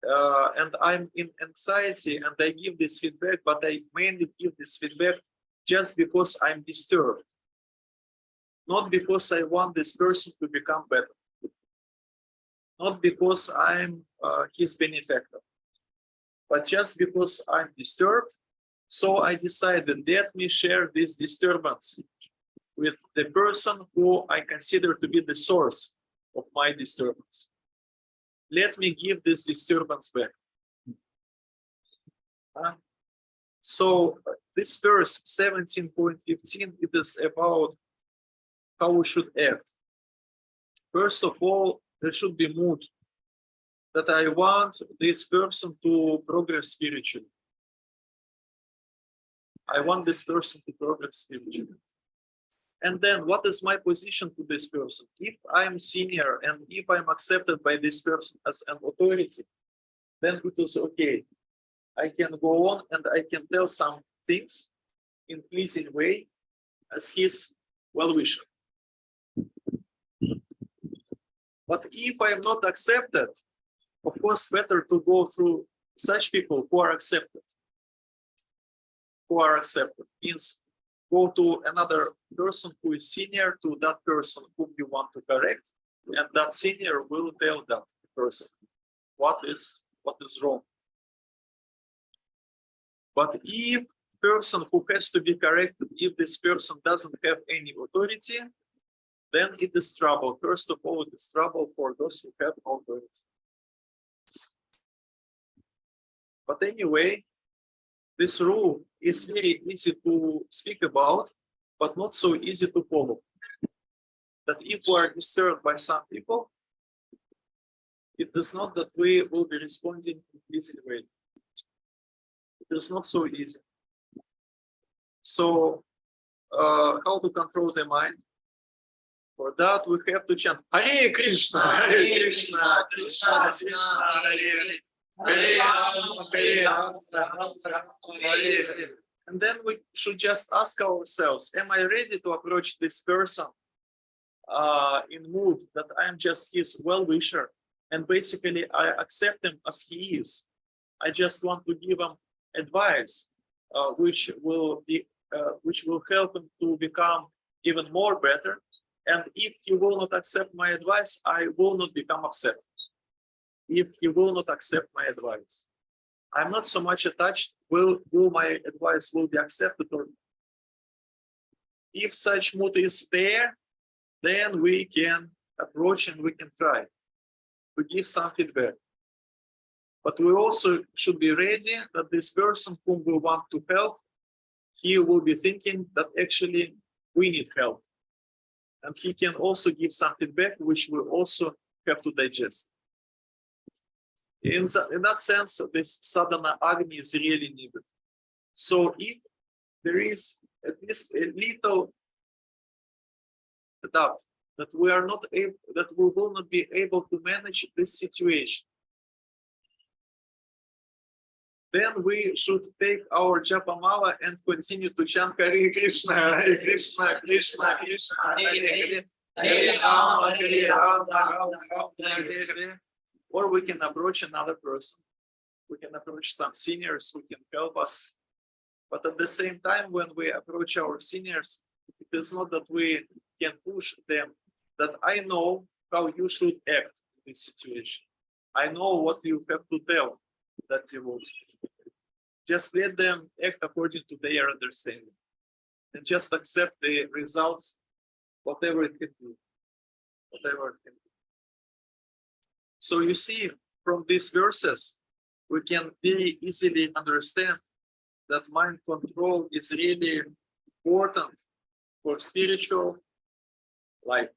And I'm in anxiety, and I give this feedback, but I mainly give this feedback just because I'm disturbed, not because I want this person to become better, not because I'm his benefactor, but just because I'm disturbed. So I decided, let me share this disturbance with the person who I consider to be the source of my disturbance. let me give this disturbance back. So this verse 17.15, it is about how we should act. First of all, there should be mood that I want this person to progress spiritually. I want this person to progress spiritually. And then what is my position to this person? If I'm senior and if I'm accepted by this person as an authority, then it is okay. I can go on and I can tell some things in pleasing way as his well-wisher. But if I'm not accepted, of course, better to go through such people who are accepted. Who are accepted means go to another person who is senior to that person whom you want to correct, and that senior will tell that person what is wrong. But if person who has to be corrected, if this person doesn't have any authority, then it is trouble. First of all, it is trouble for those who have authority. But anyway, this rule is very easy to speak about, but not so easy to follow. That if we are disturbed by some people, it is not that we will be responding in a easy way. It is not so easy. So, how to control the mind? For that, we have to chant Hare Krishna, Hare Krishna, Krishna Krishna, Hare Hare. And then we should just ask ourselves, am I ready to approach this person in mood that I'm just his well-wisher, and basically I accept him as he is. I just want to give him advice which will help him to become even more better. And if he will not accept my advice, I will not become upset. If he will not accept my advice, I'm not so much attached. Will my advice will be accepted or not? If such mood is there, then we can approach and we can try to give some feedback. But we also should be ready that this person whom we want to help, he will be thinking that actually we need help. And he can also give some feedback, which we also have to digest. In that sense, this sadhana agni is really needed. So if there is at least a little doubt that we are not able, that we will not be able to manage this situation, then we should take our japamala and continue to chant Hare Krishna, Hare Krishna, Krishna Krishna, Hare Hare, Hare Rama, Hare Rama, Rama Hare Hare. Or we can approach another person. We can approach some seniors who can help us. But at the same time, when we approach our seniors, it is not that we can push them, that I know how you should act in this situation. I know what you have to tell that devotee. Just let them act according to their understanding. And just accept the results, whatever it can do. Whatever it can do. So you see, from these verses, we can very easily understand that mind control is really important for spiritual life.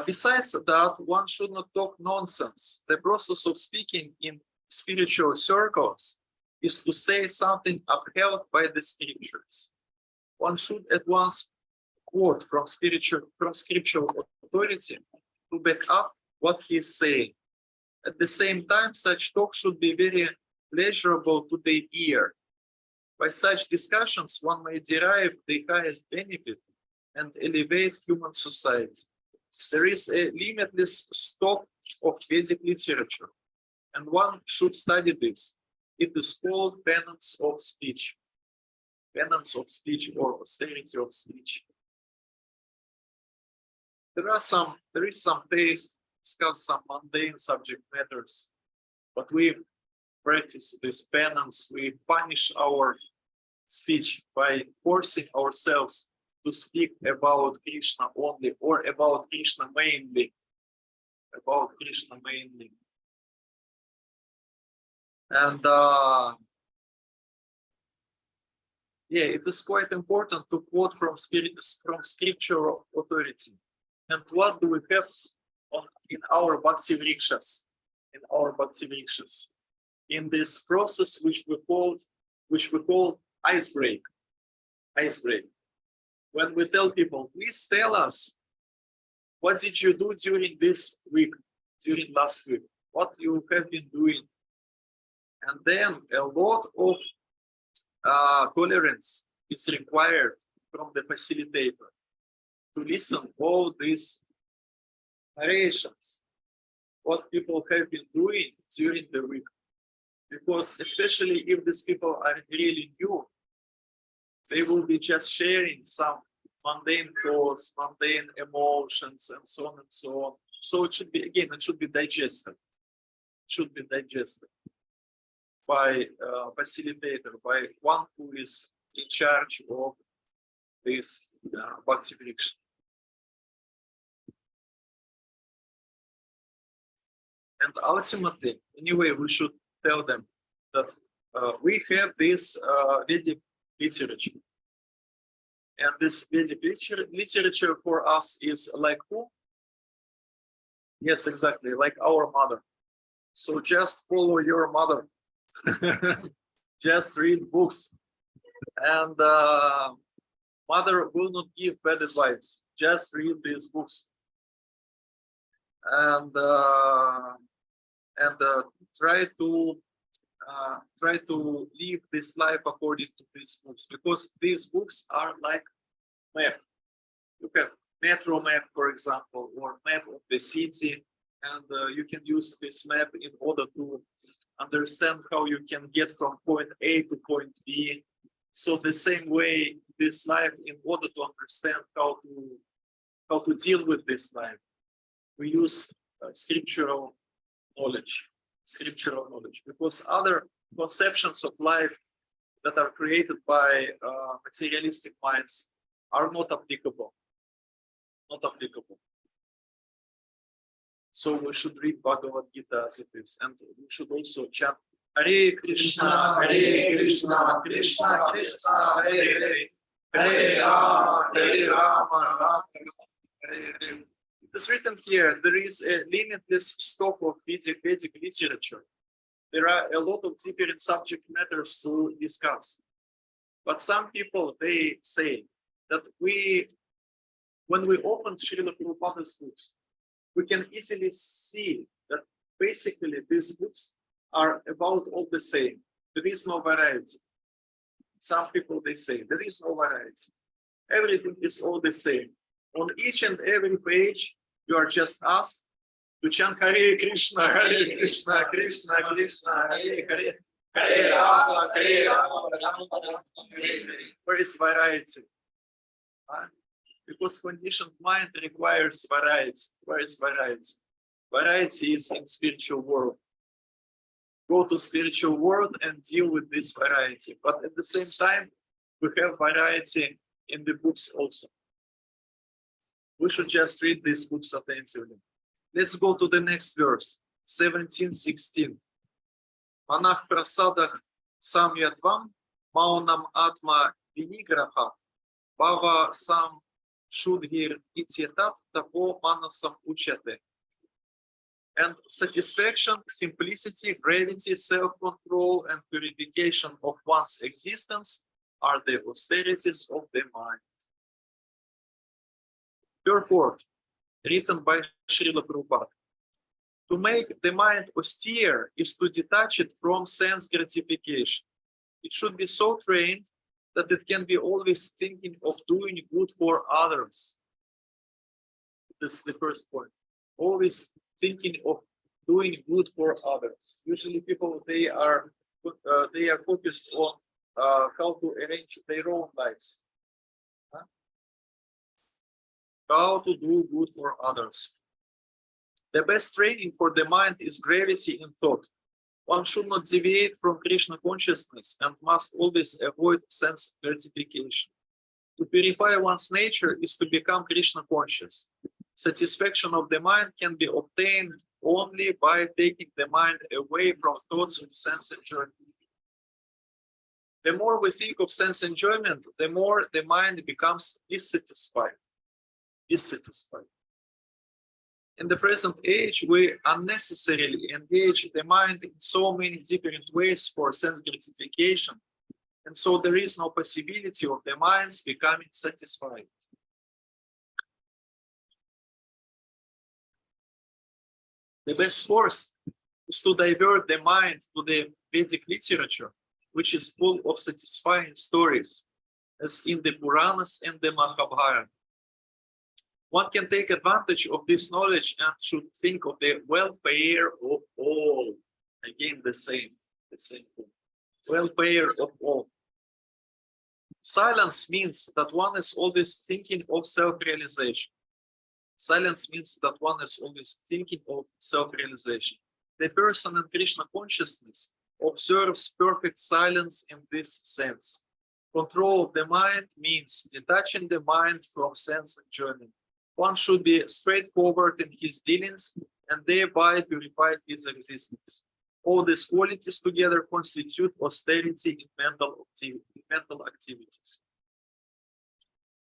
Besides that, one should not talk nonsense. The process of speaking in spiritual circles is to say something upheld by the scriptures. One should at once quote from scriptural authority to back up what he is saying. At the same time, such talk should be very pleasurable to the ear. By such discussions, one may derive the highest benefit and elevate human society. There is a limitless stock of Vedic literature, and one should study this. It is called penance of speech. Penance of speech or austerity of speech. There is some taste, discuss some mundane subject matters, but we practice this penance. We punish our speech by forcing ourselves to speak about Krishna only or about Krishna mainly. About Krishna mainly. And yeah, it is quite important to quote from scriptural authority. And what do we have in our Bhakti Vrikshas? In our Bhakti Vrikshas, in this process which we call ice break. Ice break. When we tell people, please tell us, what did you do during this week, during last week? What you have been doing? And then a lot of tolerance is required from the facilitator to listen all these narrations, what people have been doing during the week. Because especially if these people are really new, they will be just sharing some mundane thoughts, mundane emotions, and so on and so on. So it should be, again, it should be digested. It should be digested by facilitator, by one who is in charge of this Bhakti Vriksha. And ultimately, anyway, we should tell them that we have this Vedic literature. And this Vedic literature for us is like who? Yes, exactly, like our mother. So just follow your mother. Just read books. And mother will not give bad advice. Just read these books. And try to live this life according to these books, because these books are like map. You have metro map, for example, or map of the city, and you can use this map in order to understand how you can get from point A to point B. So the same way, this life, in order to understand how to deal with this life, we use scriptural knowledge, because other conceptions of life that are created by materialistic minds are not applicable. So we should read Bhagavad Gita as it is, and we should also chant Hare Krishna, Krishna Krishna, Hare Hare, Hare Rama, Rama, Hare Hare. It is written here, there is a limitless stock of Vedic literature. There are a lot of different subject matters to discuss. But some people, they say that when we open Srila Prabhupada's books, we can easily see that basically these books are about all the same. There is no variety. Some people, they say, there is no variety. Everything is all the same. On each and every page, you are just asked to chant Hare Krishna, Krishna Krishna, Hare Hare, Hare Rama, Rama, Hare Hare. Where is variety? Because conditioned mind requires variety. Where is variety? Variety is in spiritual world. Go to spiritual world and deal with this variety. But at the same time, we have variety in the books also. We should just read these books attentively. Let's go to the next verse, 17:16. Manah prasadach samyatvam maunam atma vinigraha bhava sam shudhir ityetat tapo manasam uchate. And satisfaction, simplicity, gravity, self-control, and purification of one's existence are the austerities of the mind. Purport, written by Srila Prabhupada. To make the mind austere is to detach it from sense gratification. It should be so trained that it can be always thinking of doing good for others. This is the first point. Always thinking of doing good for others. Usually people, they are focused on how to arrange their own lives. How to do good for others. The best training for the mind is gravity in thought. One should not deviate from Krishna consciousness and must always avoid sense gratification. To purify one's nature is to become Krishna conscious. Satisfaction of the mind can be obtained only by taking the mind away from thoughts of sense enjoyment. The more we think of sense enjoyment, the more the mind becomes dissatisfied. In the present age, we unnecessarily engage the mind in so many different ways for sense gratification, and so there is no possibility of the minds becoming satisfied. The best course is to divert the mind to the Vedic literature, which is full of satisfying stories, as in the Puranas and the Mahabharata. One can take advantage of this knowledge and should think of the welfare of all. Again, the same thing. Welfare of all. Silence means that one is always thinking of self-realization. Silence means that one is always thinking of self-realization. The person in Krishna consciousness observes perfect silence in this sense. Control of the mind means detaching the mind from sense enjoyment. One should be straightforward in his dealings and thereby purify his existence. All these qualities together constitute austerity in mental activities.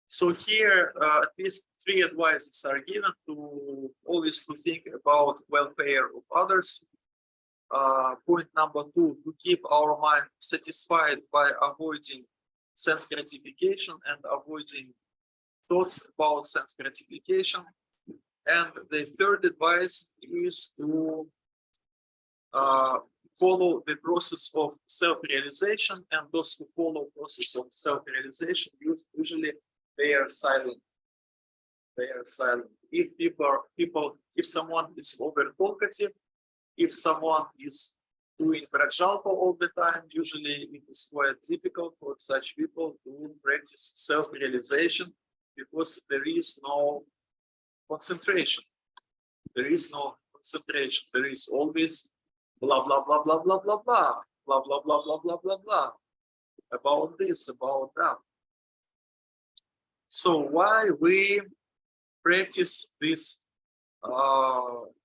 So here, at least 3 advices are given to always to think about welfare of others. Point number 2, to keep our mind satisfied by avoiding sense gratification and avoiding thoughts about sense gratification. And the 3rd advice is to follow the process of self-realization, and those who follow process of self-realization usually they are silent. If someone is over talkative, if someone is doing prajalpa all the time, usually it is quite difficult for such people to practice self-realization because there is no concentration. There is always blah blah blah blah blah blah blah blah blah blah blah blah blah blah about this, about that. So why we practice this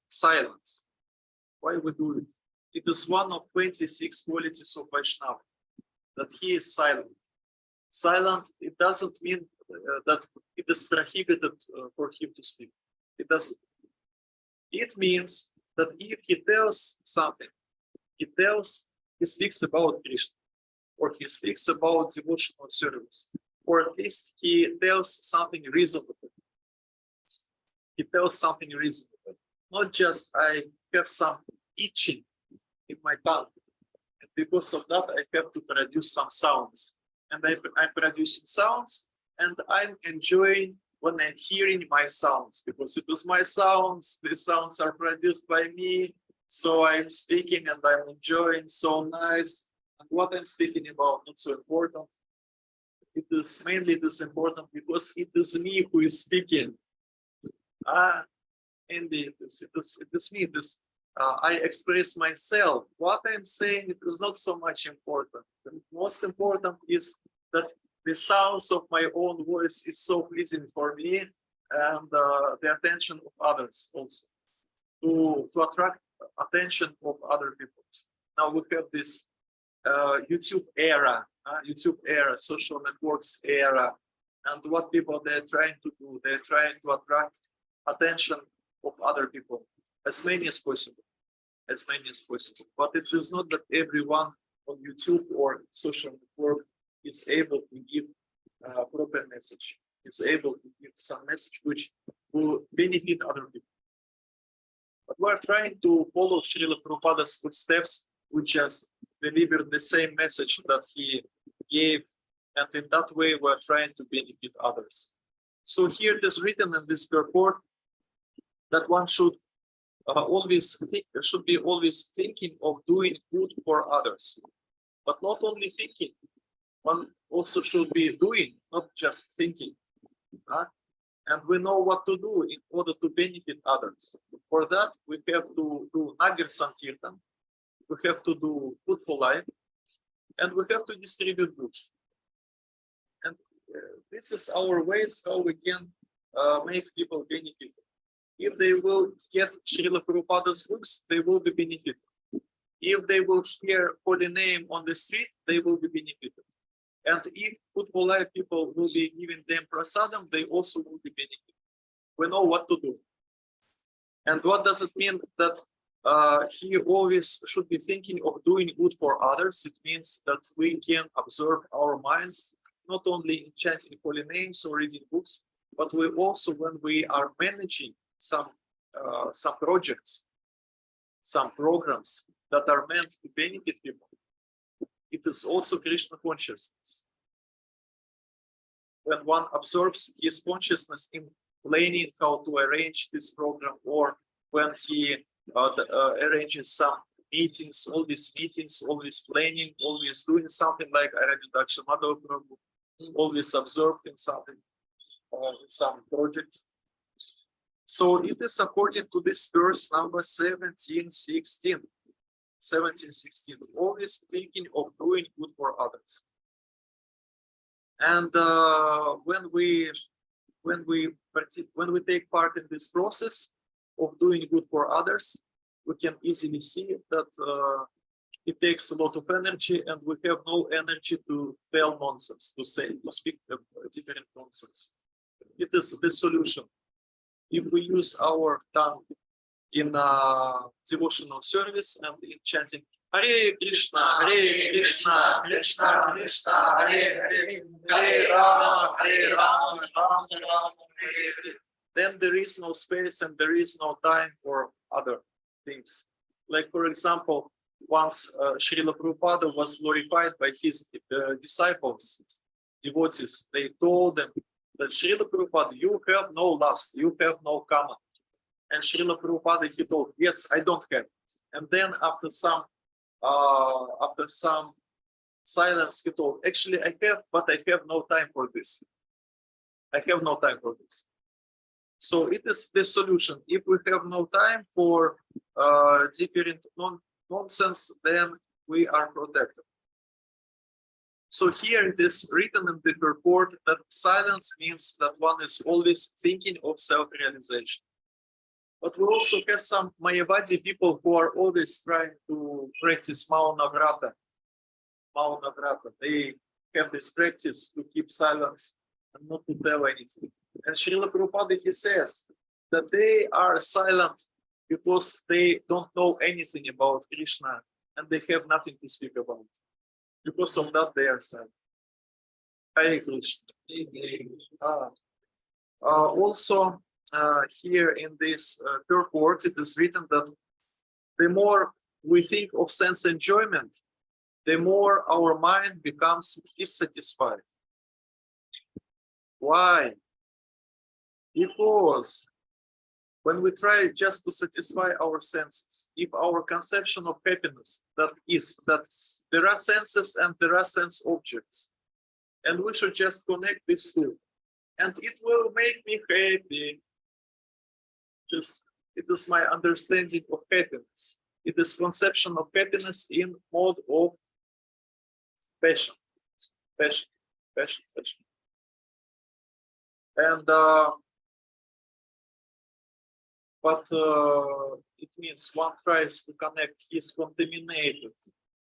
silence? Why we do it? It is one of 26 qualities of Vaishnava, that he is silent. Silent, it doesn't mean that it is prohibited for him to speak. It doesn't. It means that if he tells something, he speaks about Krishna, or he speaks about devotional service, or at least he tells something reasonable. Not just I have some itching in my tongue, and because of that I have to produce some sounds, and I'm producing sounds, and I'm enjoying when I'm hearing my sounds, because it was my sounds, the sounds are produced by me, so I'm speaking and I'm enjoying, so nice. And what I'm speaking about, not so important. It is mainly important because it is me who is speaking. Indeed, it is me. I express myself. What I'm saying, it is not so much important. The most important is that the sounds of my own voice is so pleasing for me, and the attention of others also, to attract attention of other people. Now we have this YouTube era, social networks era, and what people they're trying to do, they're trying to attract attention of other people as many as possible. But it is not that everyone on YouTube or social network is able to give a proper message, is able to give some message which will benefit other people. But we're trying to follow Srila Prabhupada's footsteps. We just deliver the same message that he gave, and in that way we're trying to benefit others. So here it is written in this purport that one should be always thinking of doing good for others, but not only thinking. One also should be doing, not just thinking. And we know what to do in order to benefit others. For that, we have to do Nagar Sankirtan, we have to do Food for Life, and we have to distribute goods. And this is our ways how we can make people benefit. If they will get Srila Prabhupada's books, they will be benefited. If they will hear holy name on the street, they will be benefited. And if football life people will be giving them prasadam, they also will be benefited. We know what to do. And what does it mean that he always should be thinking of doing good for others? It means that we can observe our minds, not only in chanting holy names or reading books, but we also, when we are managing some projects, some programs that are meant to benefit people, it is also Krishna consciousness. When one absorbs his consciousness in planning how to arrange this program, or when he arranges some meetings, always planning, always doing something like Aradidaksha Madhava Murari, always observed in something, in some projects. So it is according to this verse number 1716. 1716, always thinking of doing good for others. And when we take part in this process of doing good for others, we can easily see that it takes a lot of energy, and we have no energy to tell nonsense, to speak different nonsense. It is the solution. If we use our tongue in devotional service and in chanting Hare Krishna, Krishna Krishna, Hare Hare, Hare Rama, Rama Rama, Hare Hare, then there is no space and there is no time for other things. Like, for example, once Srila Prabhupada was glorified by his disciples, devotees. They told them that Srila Prabhupada, you have no lust, you have no karma. And Srila Prabhupada, he told, yes, I don't have. And then after some silence, he told, actually I have, but I have no time for this. I have no time for this. So it is the solution. If we have no time for different nonsense, then we are protected. So here it is written in the purport that silence means that one is always thinking of self-realization. But we also have some Mayavadi people who are always trying to practice Mauna-Vrata. Mauna-Vrata. They have this practice to keep silence and not to tell anything. And Srila Prabhupada, he says that they are silent because they don't know anything about Krishna and they have nothing to speak about. Because of that, they are silent. Hare Krishna. Also, here in this purport, it is written that the more we think of sense enjoyment, the more our mind becomes dissatisfied. Why? Because when we try just to satisfy our senses, if our conception of happiness that is that there are senses and there are sense objects, and we should just connect these two, and it will make me happy. Just it is my understanding of happiness. It is conception of happiness in mode of passion. And but it means one tries to connect his contaminated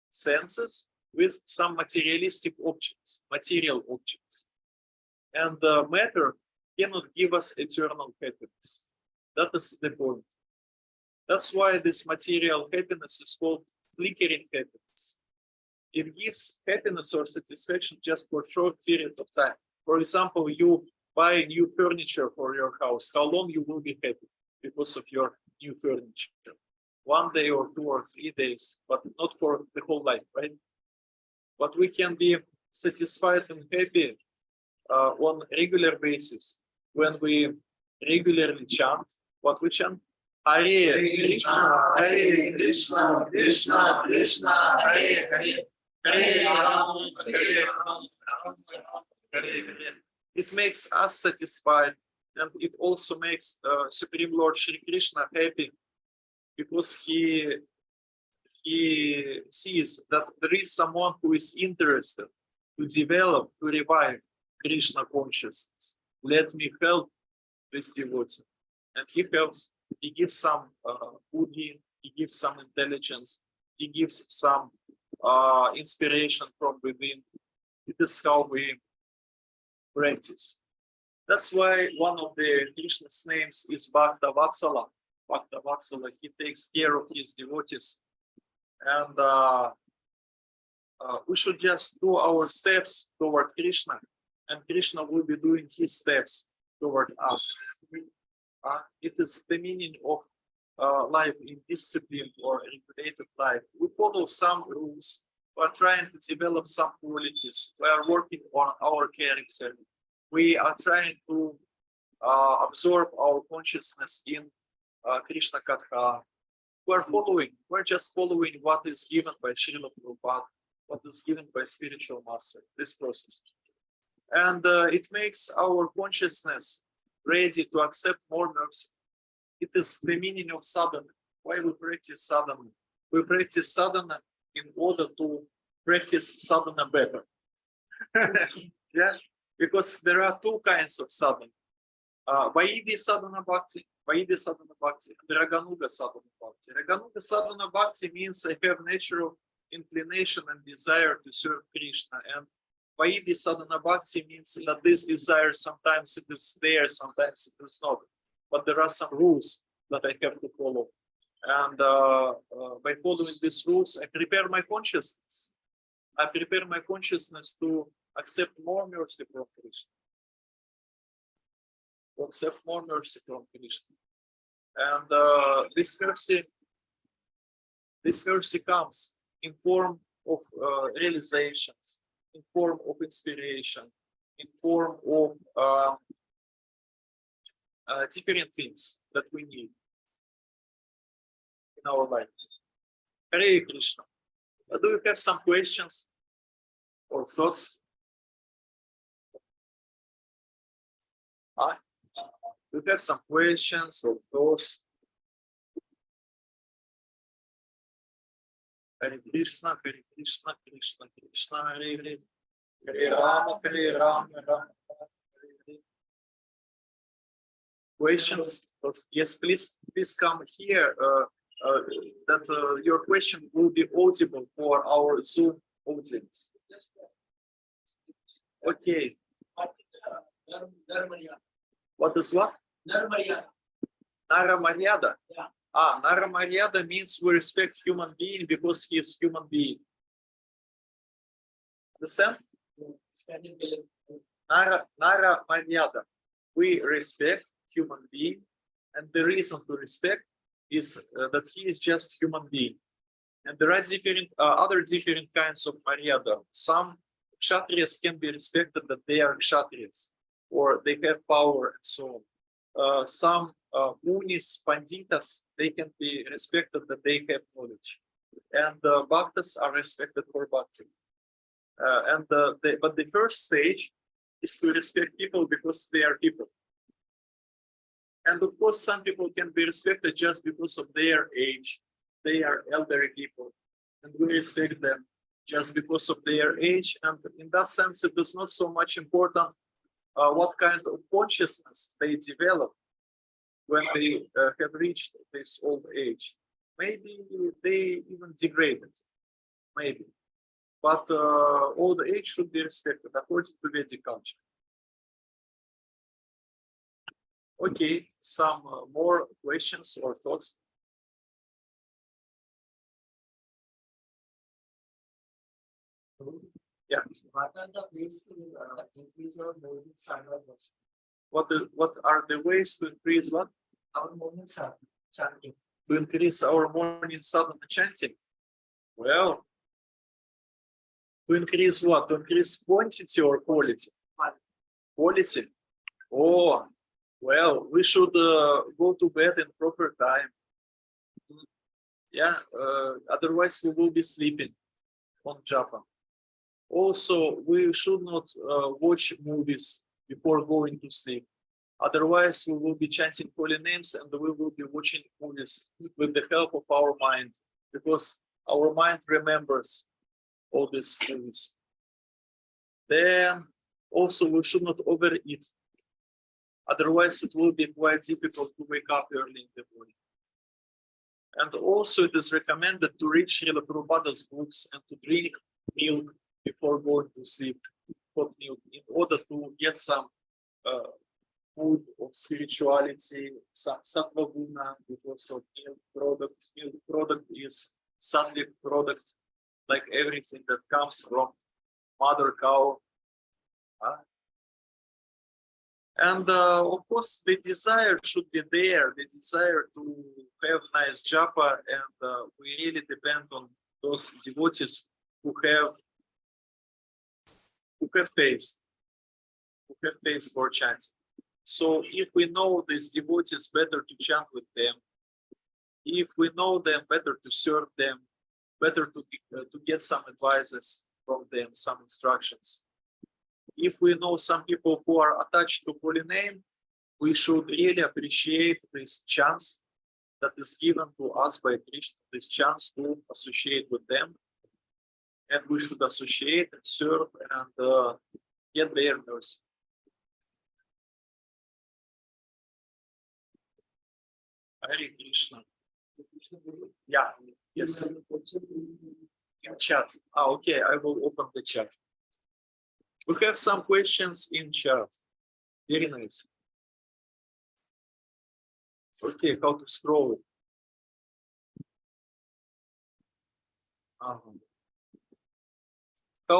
senses with some materialistic objects, material objects. And matter cannot give us eternal happiness. That is the point. That's why this material happiness is called flickering happiness. It gives happiness or satisfaction just for a short period of time. For example, you buy new furniture for your house. How long you will be happy because of your new furniture? 1 day or 2 or 3 days, but not for the whole life, right? But we can be satisfied and happy on a regular basis when we regularly chant. What we chant? Hare Krishna, Hare Krishna, Krishna Krishna, Hare Hare, Hare Rama, Hare Rama, Hare Hare. It makes us satisfied, and it also makes Supreme Lord Shri Krishna happy, because he sees that there is someone who is interested to develop, to revive Krishna consciousness. Let me help this devotee. And he helps, he gives some buddhi, he gives some intelligence, he gives some inspiration from within. It is how we practice. That's why one of the Krishna's names is Bhakta Vatsala. Bhakta Vatsala, he takes care of his devotees. And we should just do our steps toward Krishna, and Krishna will be doing his steps toward us. It is the meaning of life in discipline or regulated life. We follow some rules. We are trying to develop some qualities. We are working on our character. We are trying to absorb our consciousness in Krishna Katha. We're just following what is given by Srila Prabhupada, what is given by spiritual master, this process. And it makes our consciousness ready to accept more mercy. It is the meaning of sadhana. Why we practice sadhana? We practice sadhana in order to practice sadhana better. Yeah, because there are two kinds of sadhana. Vaidhi sadhana bhakti, and Raganuga sadhana bhakti. Raganuga sadhana bhakti means I have natural inclination and desire to serve Krishna. And Vaidhi sadhana bhakti means that this desire sometimes it is there, sometimes it is not. But there are some rules that I have to follow. And by following these rules, I prepare my consciousness. I prepare my consciousness to accept more mercy from Krishna. To accept more mercy from Krishna. And this mercy comes in form of realizations, in form of inspiration, in form of different things that we need in our life. Hare Krishna. Do you have some questions or thoughts? Do you have some questions or thoughts? Hare Krishna, Hare Krishna, Krishna Krishna, Hare Hare, Hare Rama, Hare Rama, Rama Hare Hare. Questions? Yes, please come here. That your question will be audible for our Zoom audience. Okay. What is what? Nara Maryada. Yeah. Nara Maryada means we respect human being because he is human being. Understand? Nara Maryada. We respect human being, and the reason to respect is that he is just human being. And there are different other different kinds of Maryada. Some Kshatriyas can be respected that they are Kshatriyas, or they have power and so on. Some Munis, Panditas, they can be respected that they have knowledge. And Bhaktas are respected for Bhakti. But the first stage is to respect people because they are people. And of course, some people can be respected just because of their age. They are elderly people, and we respect them just because of their age. And in that sense, it is not so much important what kind of consciousness they develop when they have reached this old age. Maybe they even degraded, maybe. But old age should be respected according to Vedic culture. Okay, some more questions or thoughts? Yeah. What are the ways to increase our movement standard worship? What are the ways to increase what? Our movement chanting. To increase our morning sadhana chanting? Well, to increase what? To increase quantity or quality? Quality. Oh, well, we should go to bed in proper time. Yeah, otherwise we will be sleeping on japa. Also, we should not watch movies before going to sleep. Otherwise, we will be chanting holy names and we will be watching movies with the help of our mind, because our mind remembers all these movies. Then Also, we should not overeat. Otherwise, it will be quite difficult to wake up early in the morning. And also, it is recommended to read Srila Prabhupada's books and to drink milk before going to sleep, hot milk, in order to get some food of spirituality, some sattva guna, because of milk product. Milk product is sattvic product, like everything that comes from mother cow. And of course, the desire should be there, the desire to have nice japa, and we really depend on those devotees who have taste for chanting. So if we know these devotees, better to chant with them. If we know them, better to serve them, better to get some advices from them, some instructions. If we know some people who are attached to holy name, we should really appreciate this chance that is given to us by Krishna, this chance to associate with them. And we should associate and serve and get their mercy. Hare Krishna. Yeah, yes. In chat. Okay, I will open the chat. We have some questions in chat. Very nice. Okay, how to scroll. How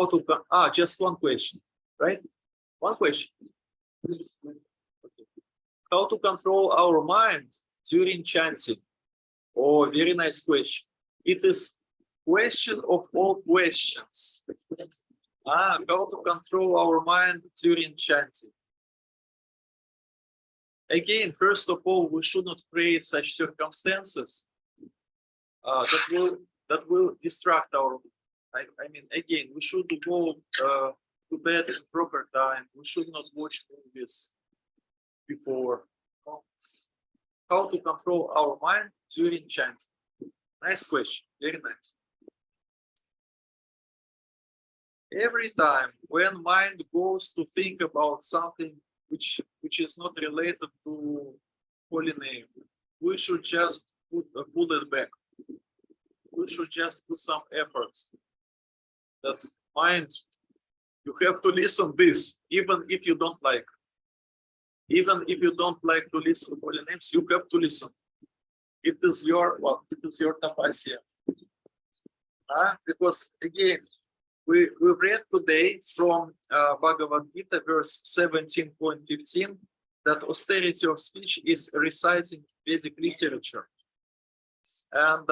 to just one question, right? One question. Okay. How to control our mind during chanting? Oh, very nice question. It is question of all questions. How to control our mind during chanting? Again, first of all, we should not create such circumstances that will distract our. I mean, again, we should go to bed at proper time. We should not watch movies before. How to control our mind during chanting? Nice question. Very nice. Every time when mind goes to think about something which is not related to holy name, we should just pull it back. We should just do some efforts. That mind, you have to listen this, even if you don't like. Even if you don't like to listen to holy names, you have to listen. It is your tapasya. Because again, we read today from Bhagavad Gita, verse 17.15, that austerity of speech is reciting Vedic literature. And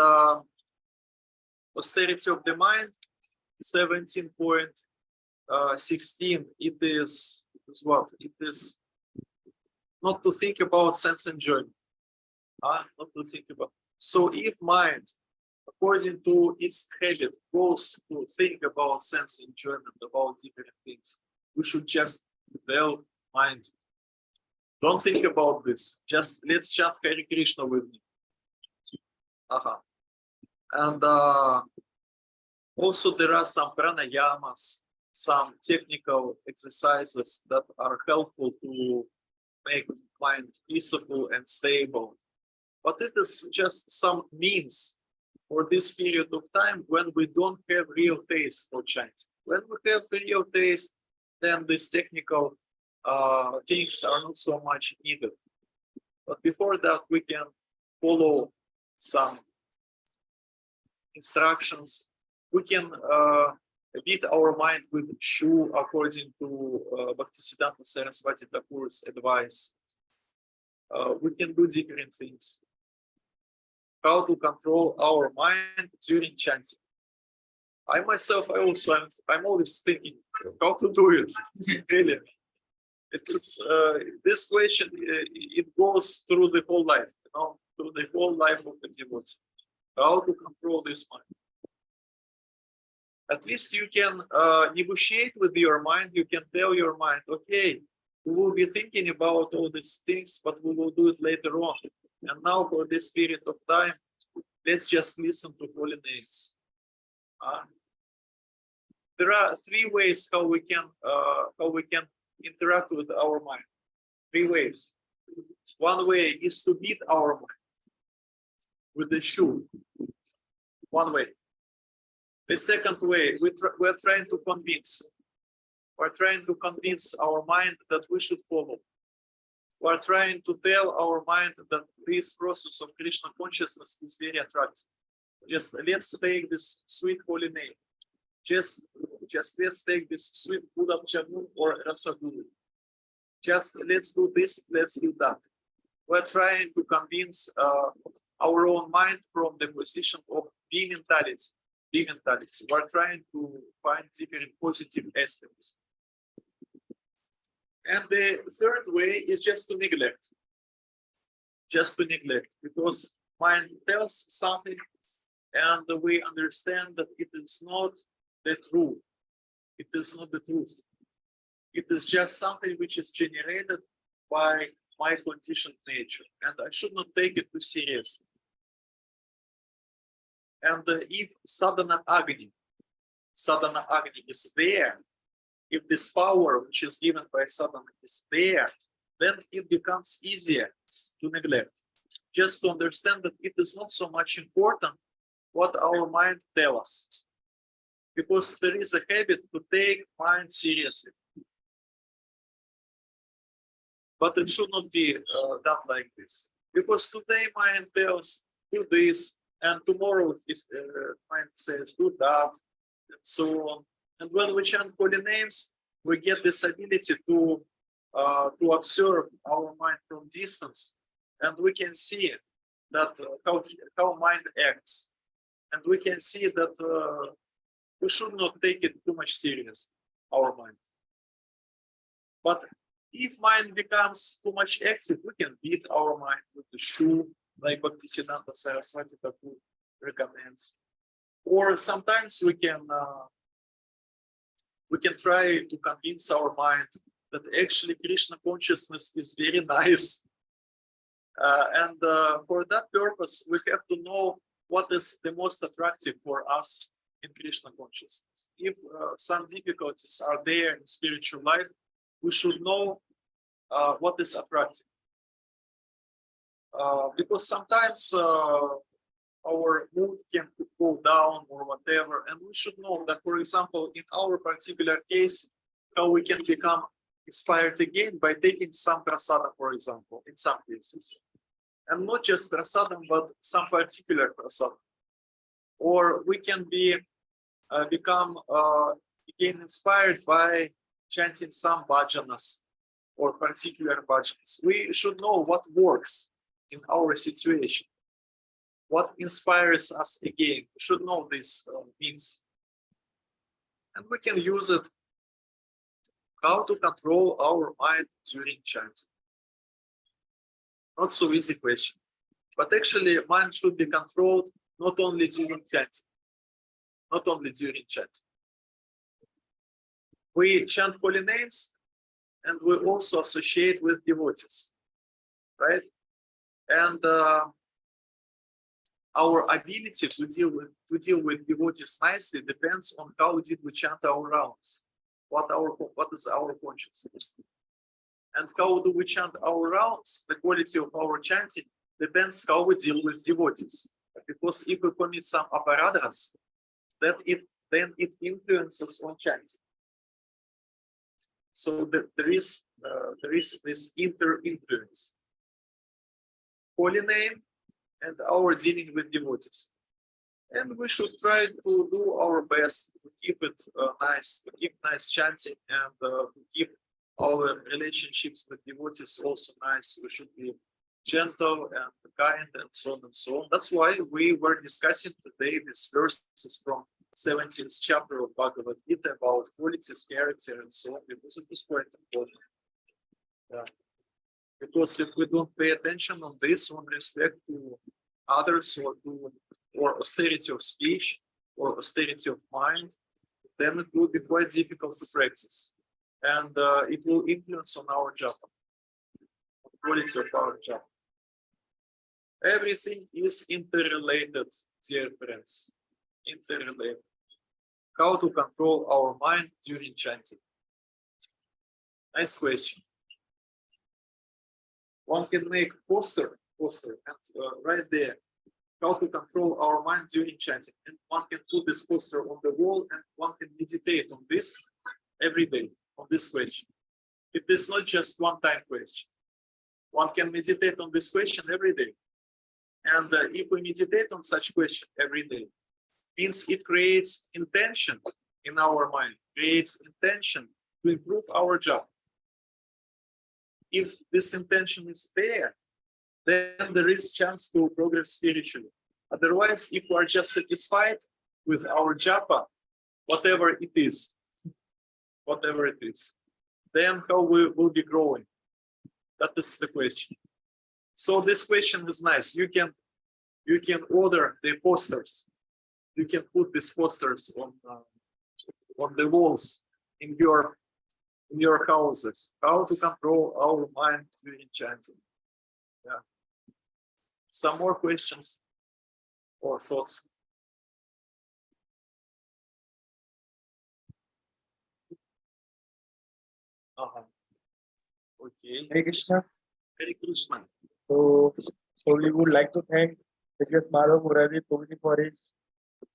austerity of the mind, 17.16, it is what? It is not to think about sense enjoyment. Not to think about. So if mind, according to its habit, goes to think about sense enjoyment, about different things, we should just tell mind, don't think about this. Just let's chant Hare Krishna with me. And also there are some pranayamas, some technical exercises that are helpful to make mind peaceful and stable. But it is just some means for this period of time when we don't have real taste for chanting. When we have real taste, then these technical things are not so much needed. But before that, we can follow some instructions. We can beat our mind with shoe according to Bhaktisiddhanta Saraswati Thakur's advice. We can do different things. How to control our mind during chanting? I myself, I'm always thinking how to do it. Really, it is this question. It goes through the whole life, through the whole life of the devotee. How to control this mind? At least you can negotiate with your mind. You can tell your mind, okay, we will be thinking about all these things, but we will do it later on. And now for this period of time, let's just listen to holy names. there are three ways how we can interact with our mind. Three ways. One way is to beat our mind with the shoe. One way. The second way, we're trying to convince. We're trying to convince our mind that we should follow. We're trying to tell our mind that this process of Krishna consciousness is very attractive. Just let's take this sweet holy name. Just let's take this sweet gulab jamun or rasagulli. Just let's do this, let's do that. We're trying to convince our own mind from the position of B mentality. We're trying to find different positive aspects. And the third way is just to neglect. Just to neglect, because mind tells something and we understand that it is not the truth. It is not the truth. It is just something which is generated by my conditioned nature, and I should not take it too seriously. And if sadhana agni is there, if this power which is given by sadhana is there, then it becomes easier to neglect. Just to understand that it is not so much important what our mind tells us, because there is a habit to take mind seriously. But it should not be done like this, because today mind tells do this, and tomorrow his mind says do that, and so on. And when we chant holy names, we get this ability to observe our mind from distance, and we can see that how mind acts, and we can see that we should not take it too much serious, our mind. But if mind becomes too much active, we can beat our mind with the shoe, like Bhaktisiddhanta Saraswati Thakur recommends. Or sometimes we can try to convince our mind that actually Krishna consciousness is very nice. And for that purpose, we have to know what is the most attractive for us in Krishna consciousness. If some difficulties are there in spiritual life, we should know what is attractive. Because sometimes our mood can go down or whatever, and we should know that, for example, in our particular case, how we can become inspired again by taking some prasadam, for example, in some cases. And not just prasadam, but some particular prasadam. Or we can become again inspired by chanting some bhajanas or particular bhajanas. We should know what works in our situation, what inspires us again. We should know these things, and we can use it. How to control our mind during chanting? Not so easy question, but actually mind should be controlled not only during chanting. Not only during chanting. We chant holy names, and we also associate with devotees, right? And our ability to deal with devotees nicely depends on how did we chant our rounds, what is our consciousness, and how do we chant our rounds. The quality of our chanting depends how we deal with devotees, because if we commit some aparadhas, then it influences on chanting. So there is this inter-influence. Holy name and our dealing with devotees. And we should try to do our best to keep it nice, to keep nice chanting, and to keep our relationships with devotees also nice. We should be gentle and kind and so on and so on. That's why we were discussing today these verses from 17th chapter of Bhagavad Gita about qualities, character, and so on, because it is quite important. Yeah. Because if we don't pay attention on this, on respect to others, or austerity of speech, or austerity of mind, then it will be quite difficult to practice, and it will influence on our japa, on the quality of our japa. Everything is interrelated, dear friends. Interrelated. How to control our mind during chanting? Nice question. One can make poster, and right there, how to control our mind during chanting. And one can put this poster on the wall, and one can meditate on this every day, on this question. It is not just one-time question. One can meditate on this question every day. And if we meditate on such question every day, means it creates intention in our mind, creates intention to improve our job. If this intention is there, then there is chance to progress spiritually. Otherwise, if we are just satisfied with our japa, whatever it is, then how we will be growing? That is the question. So this question is nice. You can order the posters. You can put these posters on the walls in your houses. How to control our mind during chanting. Yeah. Some more questions or thoughts? Okay. Hare Krishna. Hare Krishna. So we would like to thank Mrs. Madhava Murari for his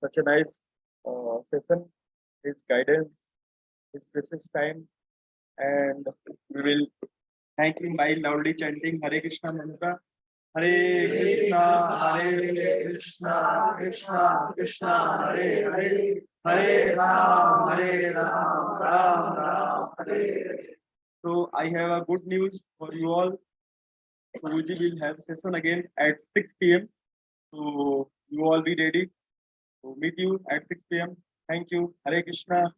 such a nice session, his guidance, his precious time, and we will thank him by loudly chanting Hare Krishna mantra. Hare Krishna, Krishna Krishna, Hare Hare, Hare Ram, Ram Ram, Hare Hare. So I have a good news for you all. So we will have session again at 6 p.m. So you all be ready to meet you at 6 p.m. Thank you. Hare Krishna.